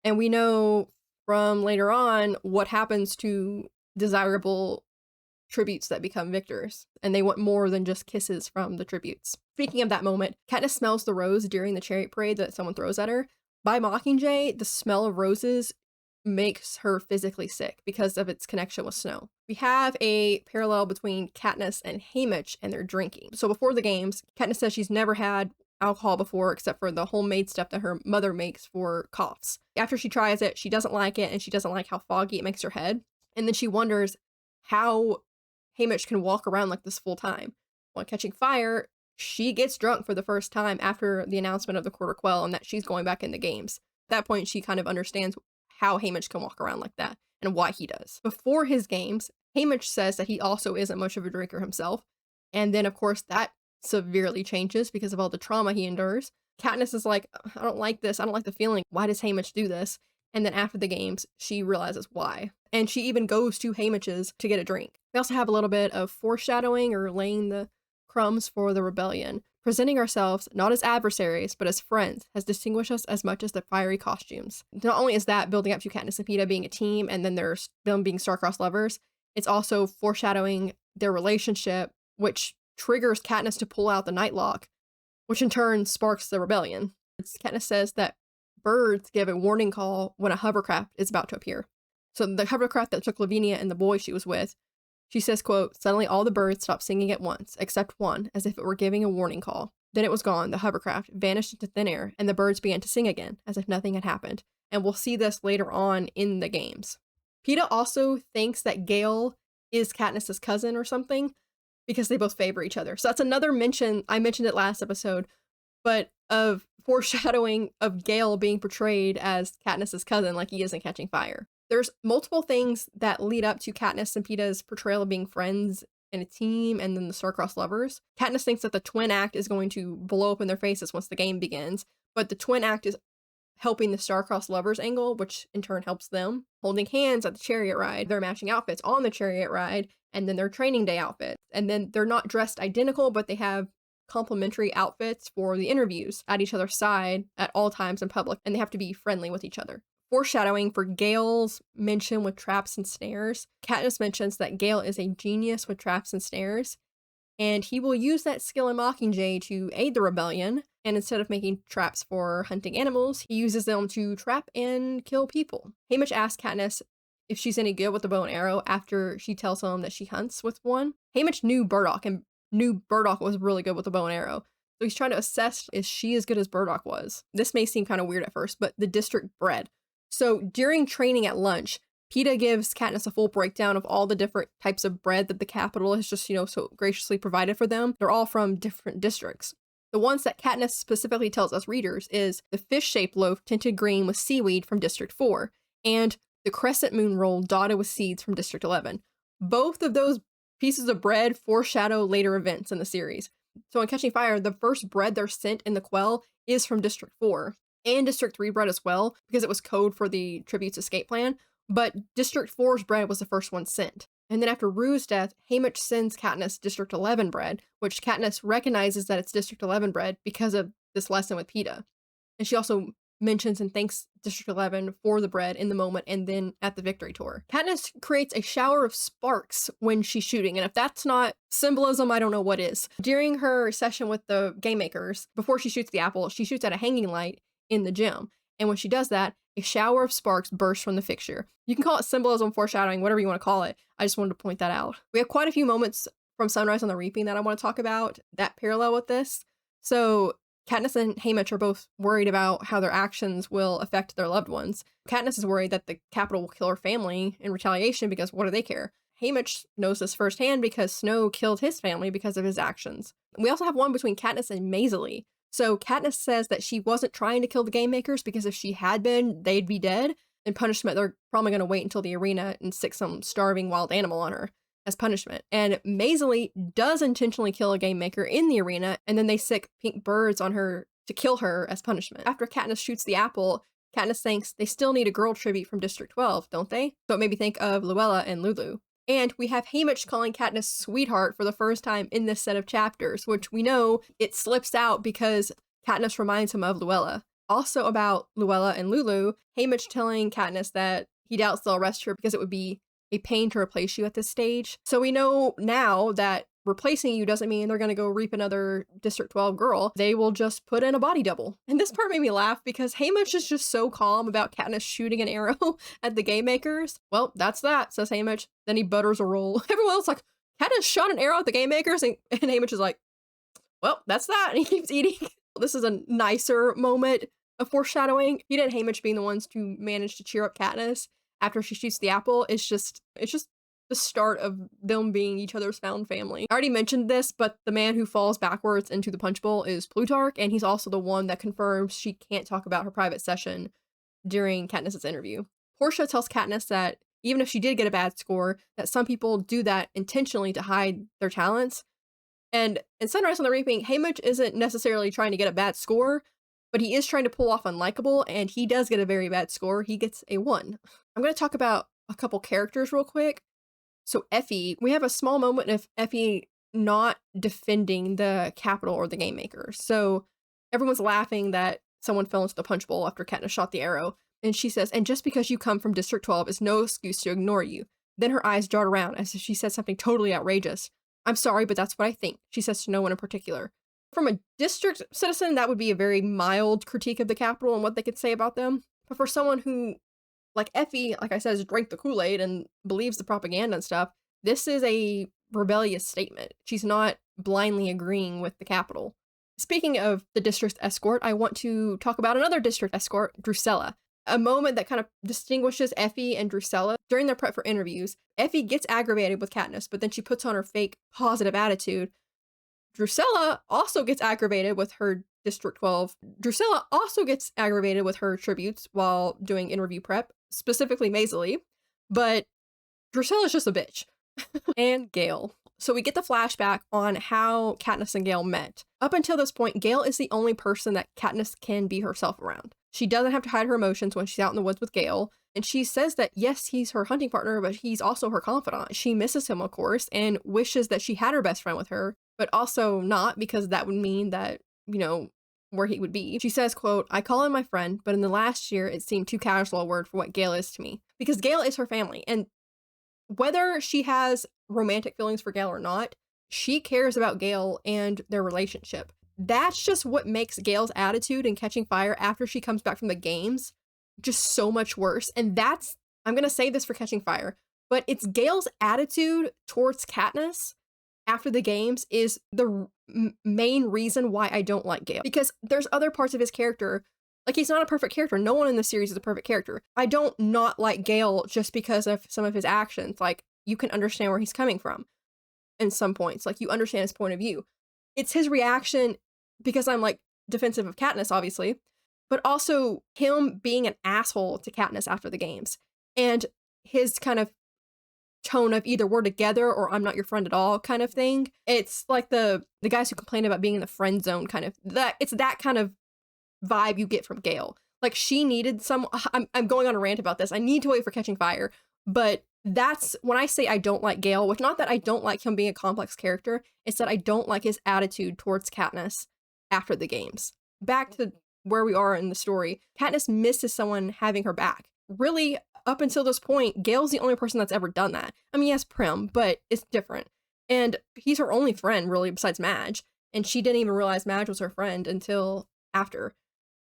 And we know from later on what happens to desirable tributes that become victors, and they want more than just kisses from the tributes. Speaking of that moment, Katniss smells the rose during the chariot parade that someone throws at her. By Mockingjay, the smell of roses makes her physically sick because of its connection with snow. We have a parallel between Katniss and Haymitch and their drinking. So before the games, Katniss says she's never had alcohol before except for the homemade stuff that her mother makes for coughs. After she tries it, she doesn't like it, and she doesn't like how foggy it makes her head. And then she wonders how Haymitch can walk around like this full time. While Catching Fire, she gets drunk for the first time after the announcement of the Quarter Quell and that she's going back in the games. At that point, she kind of understands how Haymitch can walk around like that and why he does. Before his games, Haymitch says that he also isn't much of a drinker himself. And then, of course, that severely changes because of all the trauma he endures. Katniss is like, I don't like this. I don't like the feeling. Why does Haymitch do this? And then after the games, she realizes why. And she even goes to Haymitch's to get a drink. We also have a little bit of foreshadowing or laying the crumbs for the rebellion. Presenting ourselves not as adversaries, but as friends has distinguished us as much as the fiery costumes. Not only is that building up to Katniss and Peeta being a team, and then there's them being star-crossed lovers, it's also foreshadowing their relationship, which triggers Katniss to pull out the Nightlock, which in turn sparks the rebellion. Katniss says that birds give a warning call when a hovercraft is about to appear. So the hovercraft that took Lavinia and the boy she was with, she says, quote, "Suddenly all the birds stopped singing at once, except one, as if it were giving a warning call. Then it was gone, the hovercraft vanished into thin air, and the birds began to sing again, as if nothing had happened." And we'll see this later on in the games. Peeta also thinks that Gale is Katniss's cousin or something, because they both favor each other. So that's another mention, I mentioned it last episode, but of foreshadowing of Gale being portrayed as Katniss's cousin like he is in Catching Fire. There's multiple things that lead up to Katniss and Peeta's portrayal of being friends in a team, and then the star-crossed lovers. Katniss thinks that the twin act is going to blow up in their faces once the game begins, but the twin act is helping the star-crossed lovers angle, which in turn helps them. Holding hands at the chariot ride, their matching outfits on the chariot ride, and then their training day outfits. And then they're not dressed identical, but they have complementary outfits for the interviews at each other's side at all times in public, and they have to be friendly with each other. Foreshadowing for Gale's mention with traps and snares. Katniss mentions that Gale is a genius with traps and snares, and he will use that skill in Mockingjay to aid the rebellion, and instead of making traps for hunting animals, he uses them to trap and kill people. Haymitch asks Katniss if she's any good with the bow and arrow after she tells him that she hunts with one. Haymitch knew Burdock, and knew Burdock was really good with the bow and arrow, so he's trying to assess if she as good as Burdock was. This may seem kind of weird at first, but the district bread. So during training at lunch, Peeta gives Katniss a full breakdown of all the different types of bread that the Capitol has just, so graciously provided for them. They're all from different districts. The ones that Katniss specifically tells us readers is the fish-shaped loaf tinted green with seaweed from District 4, and the crescent moon roll dotted with seeds from District 11. Both of those pieces of bread foreshadow later events in the series. So in Catching Fire, the first bread they're sent in the Quell is from District 4, and District 3 bread as well, because it was code for the Tribute's escape plan. But District 4's bread was the first one sent. And then after Rue's death, Haymitch sends Katniss District 11 bread, which Katniss recognizes that it's District 11 bread because of this lesson with Peeta. And she also mentions and thanks District 11 for the bread in the moment and then at the victory tour. Katniss creates a shower of sparks when she's shooting, and if that's not symbolism, I don't know what is. During her session with the Gamemakers, before she shoots the apple, she shoots at a hanging light in the gym. And when she does that, a shower of sparks bursts from the fixture. You can call it symbolism, foreshadowing, whatever you want to call it. I just wanted to point that out. We have quite a few moments from Sunrise on the Reaping that I want to talk about that parallel with this. So Katniss and Haymitch are both worried about how their actions will affect their loved ones. Katniss is worried that the Capitol will kill her family in retaliation because what do they care? Haymitch knows this firsthand because Snow killed his family because of his actions. We also have one between Katniss and Maisie. So Katniss says that she wasn't trying to kill the Gamemakers because if she had been, they'd be dead. In punishment, they're probably going to wait until the arena and stick some starving wild animal on her as punishment. And Maisie does intentionally kill a Gamemaker in the arena, and then they sick pink birds on her to kill her as punishment. After Katniss shoots the apple, Katniss thinks they still need a girl tribute from District 12, don't they? So it made me think of Luella and Lulu. And we have Haymitch calling Katniss sweetheart for the first time in this set of chapters, which we know it slips out because Katniss reminds him of Luella. Also about Luella and Lulu, Haymitch telling Katniss that he doubts they'll arrest her because it would be a pain to replace you at this stage. So we know now that replacing you doesn't mean they're going to go reap another District 12 girl. They will just put in a body double. And this part made me laugh because Haymitch is just so calm about Katniss shooting an arrow at the Gamemakers. Well, that's that, says Haymitch. Then he butters a roll. Everyone else like, Katniss shot an arrow at the Gamemakers, and Haymitch is like, well, that's that. And he keeps eating. This is a nicer moment of foreshadowing. He and Haymitch being the ones to manage to cheer up Katniss after she shoots the apple. It's just the start of them being each other's found family. I already mentioned this, but the man who falls backwards into the punch bowl is Plutarch, and he's also the one that confirms she can't talk about her private session during Katniss's interview. Portia tells Katniss that even if she did get a bad score, that some people do that intentionally to hide their talents. And in Sunrise on the Reaping, Haymitch isn't necessarily trying to get a bad score, but he is trying to pull off unlikable, and he does get a very bad score. He gets a 1. I'm going to talk about a couple characters real quick. So Effie, we have a small moment of Effie not defending the Capitol or the Gamemakers. So everyone's laughing that someone fell into the punch bowl after Katniss shot the arrow. And she says, and just because you come from District 12 is no excuse to ignore you. Then her eyes dart around as if she said something totally outrageous. I'm sorry, but that's what I think, she says to no one in particular. From a district citizen, that would be a very mild critique of the Capitol and what they could say about them. But for someone who, like Effie, like I said, has drank the Kool-Aid and believes the propaganda and stuff, this is a rebellious statement. She's not blindly agreeing with the Capitol. Speaking of the district's escort, I want to talk about another district escort, Drusilla. A moment that kind of distinguishes Effie and Drusilla. During their prep for interviews, Effie gets aggravated with Katniss, but then she puts on her fake positive attitude. Drusilla also gets aggravated with her District 12. Drusilla also gets aggravated with her tributes while doing interview prep, specifically Maisie, but Drusilla's just a bitch. And Gale. So we get the flashback on how Katniss and Gale met. Up until this point, Gale is the only person that Katniss can be herself around. She doesn't have to hide her emotions when she's out in the woods with Gale, and she says that yes, he's her hunting partner, but he's also her confidant. She misses him, of course, and wishes that she had her best friend with her, but also not, because that would mean that, where he would be. She says, quote, I call him my friend, but in the last year, it seemed too casual a word for what Gale is to me. Because Gale is her family, and whether she has romantic feelings for Gale or not, she cares about Gale and their relationship. That's just what makes Gale's attitude in Catching Fire after she comes back from the games just so much worse. And that's, I'm going to say this for Catching Fire, but it's Gale's attitude towards Katniss after the games is the main reason why I don't like Gale. Because there's other parts of his character, like he's not a perfect character. No one in the series is a perfect character. I don't not like Gale just because of some of his actions. Like, you can understand where he's coming from in some points. Like, you understand his point of view. It's his reaction because I'm like defensive of Katniss, obviously, but also him being an asshole to Katniss after the games and his kind of tone of either we're together or I'm not your friend at all kind of thing. It's like the guys who complain about being in the friend zone kind of, that it's that kind of vibe you get from Gale. Like, she needed some, I'm going on a rant about this. I need to wait for Catching Fire, but that's when I say I don't like Gale, which not that I don't like him being a complex character, it's that I don't like his attitude towards Katniss after the games. Back to where we are in the story, Katniss misses someone having her back. Really, up until this point, Gale's the only person that's ever done that. I mean, yes, Prim, but it's different. And he's her only friend, really, besides Madge. And she didn't even realize Madge was her friend until after.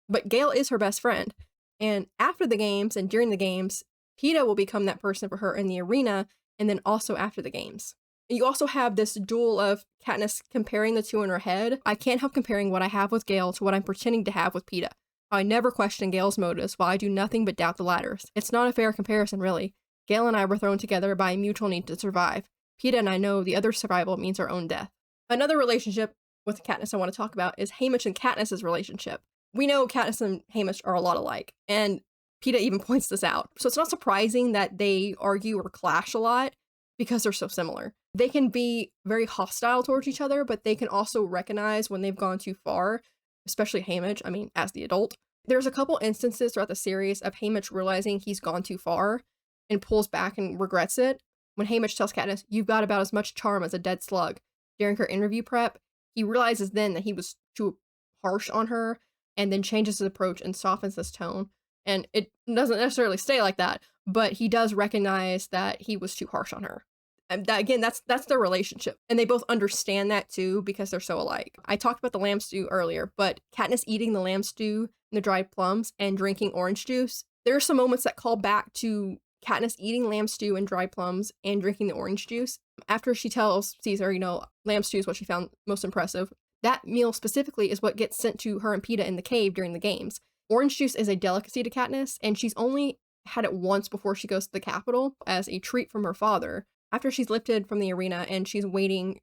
But Gale is her best friend. And after the games and during the games, Peeta will become that person for her in the arena, and then also after the games. You also have this duel of Katniss comparing the two in her head. I can't help comparing what I have with Gale to what I'm pretending to have with Peeta. I never question Gale's motives, while I do nothing but doubt the latter's. It's not a fair comparison, really. Gale and I were thrown together by a mutual need to survive. Peeta and I know the other's survival means our own death. Another relationship with Katniss I want to talk about is Haymitch and Katniss's relationship. We know Katniss and Haymitch are a lot alike, and Peeta even points this out. So it's not surprising that they argue or clash a lot because they're so similar. They can be very hostile towards each other, but they can also recognize when they've gone too far, especially Haymitch, I mean, as the adult. There's a couple instances throughout the series of Haymitch realizing he's gone too far and pulls back and regrets it. When Haymitch tells Katniss, you've got about as much charm as a dead slug, during her interview prep, he realizes then that he was too harsh on her and then changes his approach and softens his tone. And it doesn't necessarily stay like that, but he does recognize that he was too harsh on her. And that, again, that's their relationship. And they both understand that too because they're so alike. I talked about the lamb stew earlier, but Katniss eating the lamb stew and the dried plums and drinking orange juice, there are some moments that call back to Katniss eating lamb stew and dried plums and drinking the orange juice. After she tells Caesar, you know, lamb stew is what she found most impressive, that meal specifically is what gets sent to her and Peeta in the cave during the games. Orange juice is a delicacy to Katniss, and she's only had it once before she goes to the Capitol as a treat from her father. After she's lifted from the arena and she's waiting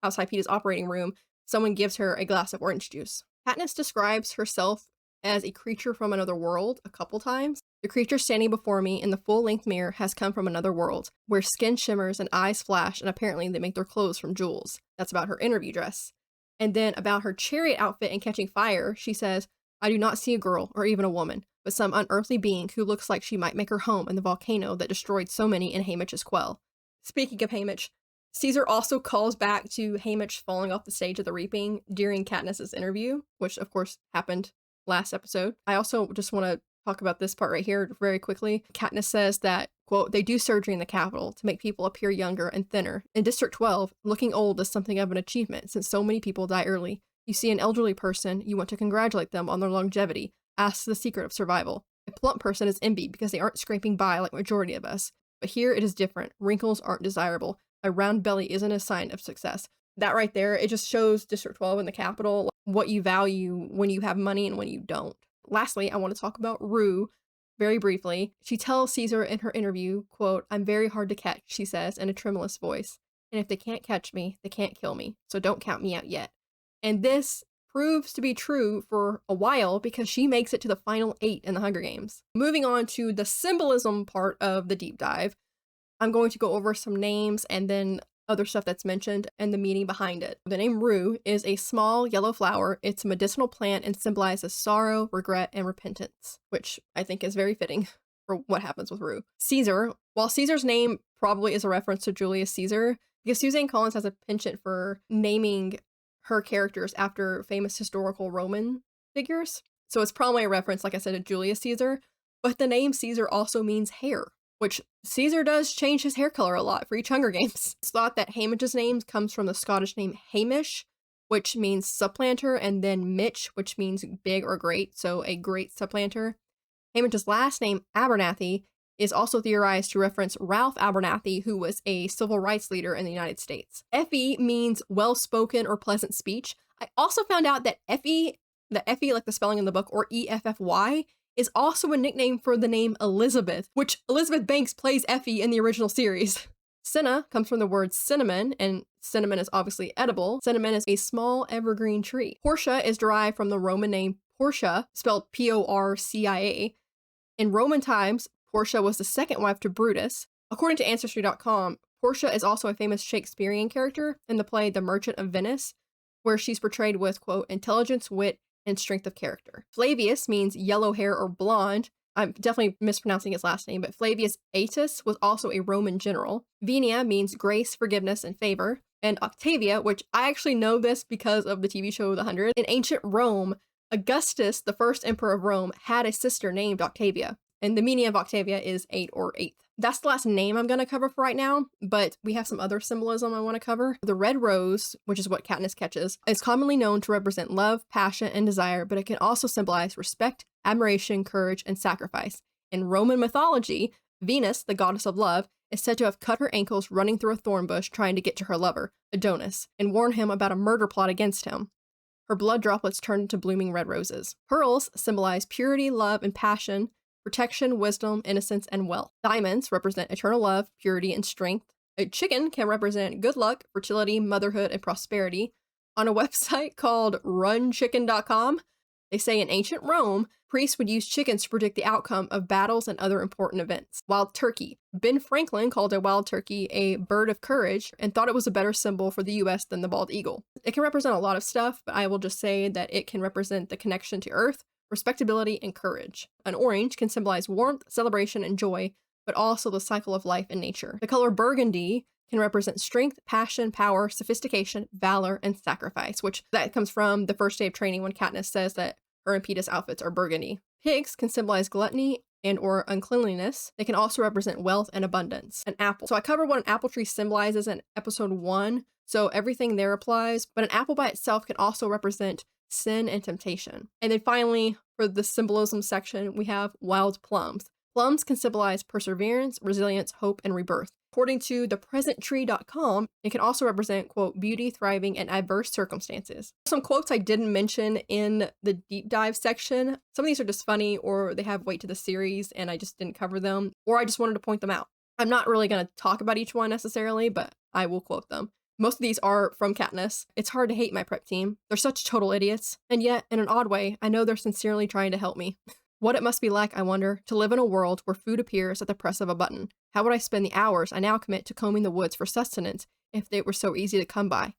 outside Peeta's operating room, someone gives her a glass of orange juice. Katniss describes herself as a creature from another world a couple times. The creature standing before me in the full-length mirror has come from another world, where skin shimmers and eyes flash, and apparently they make their clothes from jewels. That's about her interview dress. And then about her chariot outfit in Catching Fire, she says, I do not see a girl, or even a woman, but some unearthly being who looks like she might make her home in the volcano that destroyed so many in Haymitch's quell. Speaking of Haymitch, Caesar also calls back to Haymitch falling off the stage of the Reaping during Katniss's interview, which of course happened last episode. I also just want to talk about this part right here very quickly. Katniss says that, quote, they do surgery in the Capitol to make people appear younger and thinner. In District 12, looking old is something of an achievement since so many people die early. You see an elderly person, you want to congratulate them on their longevity. Ask the secret of survival. A plump person is envied because they aren't scraping by like majority of us. But here it is different. Wrinkles aren't desirable. A round belly isn't a sign of success. That right there, it just shows District 12 in the Capitol, what you value when you have money and when you don't. Lastly, I want to talk about Rue very briefly. She tells Caesar in her interview, quote, I'm very hard to catch, she says in a tremulous voice. And if they can't catch me, they can't kill me. So don't count me out yet. And this proves to be true for a while because she makes it to the final 8 in the Hunger Games. Moving on to the symbolism part of the deep dive, I'm going to go over some names and then other stuff that's mentioned and the meaning behind it. The name Rue is a small yellow flower. It's a medicinal plant and symbolizes sorrow, regret, and repentance, which I think is very fitting for what happens with Rue. Caesar, while Caesar's name probably is a reference to Julius Caesar, because Suzanne Collins has a penchant for naming her characters after famous historical Roman figures. So it's probably a reference, like I said, to Julius Caesar, but the name Caesar also means hair, which Caesar does change his hair color a lot for each Hunger Games. It's thought that Hamish's name comes from the Scottish name Hamish, which means supplanter, and then Mitch, which means big or great, so a great supplanter. Hamish's last name, Abernathy, is also theorized to reference Ralph Abernathy, who was a civil rights leader in the United States. Effie means well-spoken or pleasant speech. I also found out that Effie, the Effie, like the spelling in the book, or Effy, is also a nickname for the name Elizabeth, which Elizabeth Banks plays Effie in the original series. Cinna comes from the word cinnamon, and cinnamon is obviously edible. Cinnamon is a small evergreen tree. Portia is derived from the Roman name Portia, spelled Porcia. In Roman times, Portia was the second wife to Brutus. According to Ancestry.com, Portia is also a famous Shakespearean character in the play The Merchant of Venice, where she's portrayed with, quote, intelligence, wit, and strength of character. Flavius means yellow hair or blonde. I'm definitely mispronouncing his last name, but Flavius Aetius was also a Roman general. Venia means grace, forgiveness, and favor. And Octavia, which I actually know this because of the TV show The 100. In ancient Rome, Augustus, the first emperor of Rome, had a sister named Octavia. And the meaning of Octavia is 8 or 8th. That's the last name I'm going to cover for right now, but we have some other symbolism I want to cover. The red rose, which is what Katniss catches, is commonly known to represent love, passion, and desire, but it can also symbolize respect, admiration, courage, and sacrifice. In Roman mythology, Venus, the goddess of love, is said to have cut her ankles running through a thorn bush trying to get to her lover, Adonis, and warn him about a murder plot against him. Her blood droplets turned into blooming red roses. Pearls symbolize purity, love, and passion, protection, wisdom, innocence, and wealth. Diamonds represent eternal love, purity, and strength. A chicken can represent good luck, fertility, motherhood, and prosperity. On a website called runchicken.com, they say in ancient Rome, priests would use chickens to predict the outcome of battles and other important events. Wild turkey. Ben Franklin called a wild turkey a bird of courage and thought it was a better symbol for the US than the bald eagle. It can represent a lot of stuff, but I will just say that it can represent the connection to earth, respectability, and courage. An orange can symbolize warmth, celebration, and joy, but also the cycle of life and nature. The color burgundy can represent strength, passion, power, sophistication, valor, and sacrifice, which that comes from the first day of training when Katniss says that her and Peeta's outfits are burgundy. Pigs can symbolize gluttony and or uncleanliness. They can also represent wealth and abundance. An apple. So I covered what an apple tree symbolizes in episode 1, so everything there applies, but an apple by itself can also represent sin and temptation. And then finally, for the symbolism section, we have wild plums. Plums can symbolize perseverance, resilience, hope, and rebirth. According to thepresenttree.com, it can also represent, quote, beauty, thriving, and adverse circumstances. Some quotes I didn't mention in the deep dive section. Some of these are just funny, or they have weight to the series, and I just didn't cover them, or I just wanted to point them out. I'm not really going to talk about each one necessarily, but I will quote them. Most of these are from Katniss. It's hard to hate my prep team. They're such total idiots. And yet, in an odd way, I know they're sincerely trying to help me. What it must be like, I wonder, to live in a world where food appears at the press of a button. How would I spend the hours I now commit to combing the woods for sustenance if they were so easy to come by?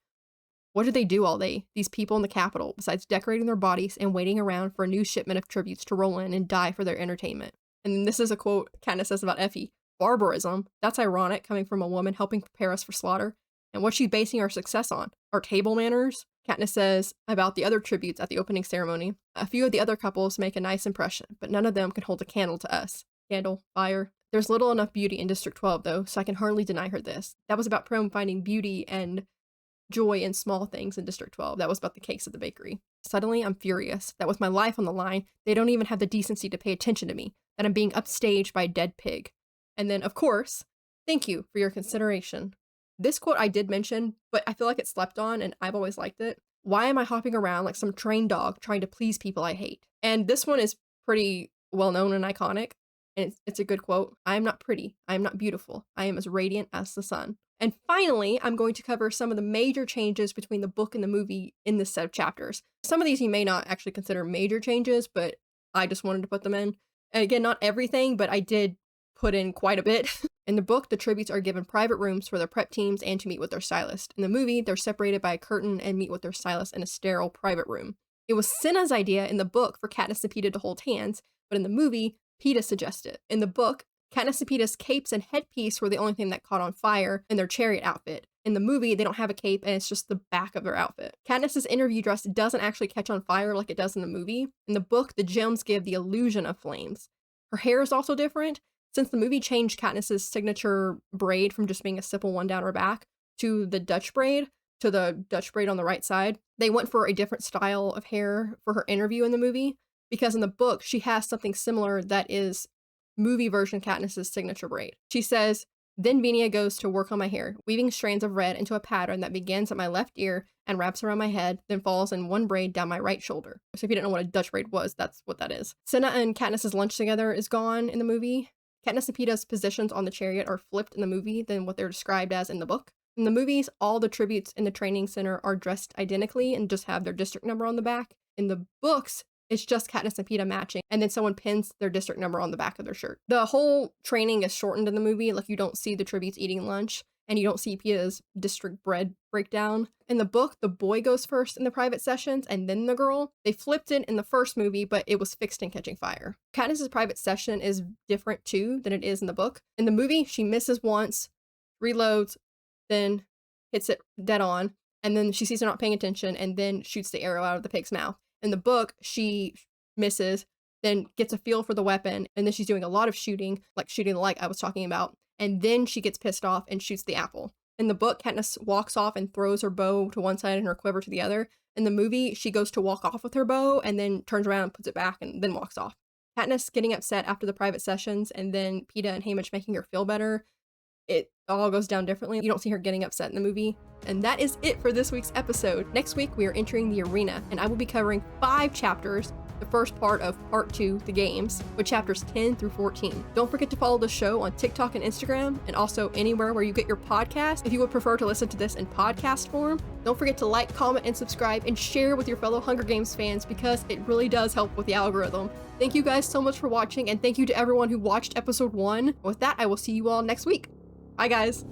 What do they do all day, these people in the capital, besides decorating their bodies and waiting around for a new shipment of tributes to roll in and die for their entertainment? And this is a quote Katniss says about Effie. Barbarism? That's ironic, coming from a woman helping prepare us for slaughter. And what's she basing our success on? Our table manners? Katniss says about the other tributes at the opening ceremony. A few of the other couples make a nice impression, but none of them can hold a candle to us. Candle, fire. There's little enough beauty in District 12, though, so I can hardly deny her this. That was about Prim finding beauty and joy in small things in District 12. That was about the cakes at the bakery. Suddenly, I'm furious that with my life on the line, they don't even have the decency to pay attention to me, that I'm being upstaged by a dead pig. And then, of course, thank you for your consideration. This quote I did mention, but I feel like it's slept on and I've always liked it. Why am I hopping around like some trained dog trying to please people I hate? And this one is pretty well known and iconic. And it's a good quote. I am not pretty. I am not beautiful. I am as radiant as the sun. And finally, I'm going to cover some of the major changes between the book and the movie in this set of chapters. Some of these you may not actually consider major changes, but I just wanted to put them in. And again, not everything, but I did put in quite a bit. In the book, the tributes are given private rooms for their prep teams and to meet with their stylist. In the movie, they're separated by a curtain and meet with their stylist in a sterile private room. It was Cinna's idea in the book for Katniss and Peeta to hold hands, but in the movie, Peeta suggested. In the book, Katniss and Peeta's capes and headpiece were the only thing that caught on fire in their chariot outfit. In the movie, they don't have a cape and it's just the back of their outfit. Katniss's interview dress doesn't actually catch on fire like it does in the movie. In the book, the gems give the illusion of flames. Her hair is also different. Since the movie changed Katniss's signature braid from just being a simple one down her back to the Dutch braid, to the Dutch braid on the right side, they went for a different style of hair for her interview in the movie, because in the book, she has something similar that is movie version Katniss's signature braid. She says, "Then Venia goes to work on my hair, weaving strands of red into a pattern that begins at my left ear and wraps around my head, then falls in one braid down my right shoulder." So if you didn't know what a Dutch braid was, that's what that is. Cinna and Katniss's lunch together is gone in the movie. Katniss and Peeta's positions on the chariot are flipped in the movie than what they're described as in the book. In the movies, all the tributes in the training center are dressed identically and just have their district number on the back. In the books, it's just Katniss and Peeta matching, and then someone pins their district number on the back of their shirt. The whole training is shortened in the movie, like you don't see the tributes eating lunch, and you don't see Peeta's district bread breakdown. In the book, the boy goes first in the private sessions, and then the girl. They flipped it in the first movie, but it was fixed in Catching Fire. Katniss's private session is different too than it is in the book. In the movie, she misses once, reloads, then hits it dead on, and then she sees they're not paying attention, and then shoots the arrow out of the pig's mouth. In the book, she misses, then gets a feel for the weapon, and then she's doing a lot of shooting, like shooting the light I was talking about, and then she gets pissed off and shoots the apple. In the book, Katniss walks off and throws her bow to one side and her quiver to the other. In the movie, she goes to walk off with her bow and then turns around and puts it back and then walks off. Katniss getting upset after the private sessions, and then Peeta and Haymitch making her feel better. It all goes down differently. You don't see her getting upset in the movie. And that is it for this week's episode. Next week, we are entering the arena, and I will be covering 5 chapters, the first part of Part 2, the games, with chapters 10 through 14. Don't forget to follow the show on TikTok and Instagram, and also anywhere where you get your podcast if you would prefer to listen to this in podcast form. Don't forget to like, comment, and subscribe, and share with your fellow Hunger Games fans because it really does help with the algorithm. Thank you guys so much for watching, and thank you to everyone who watched episode 1. With that, I will see you all next week. Bye, guys.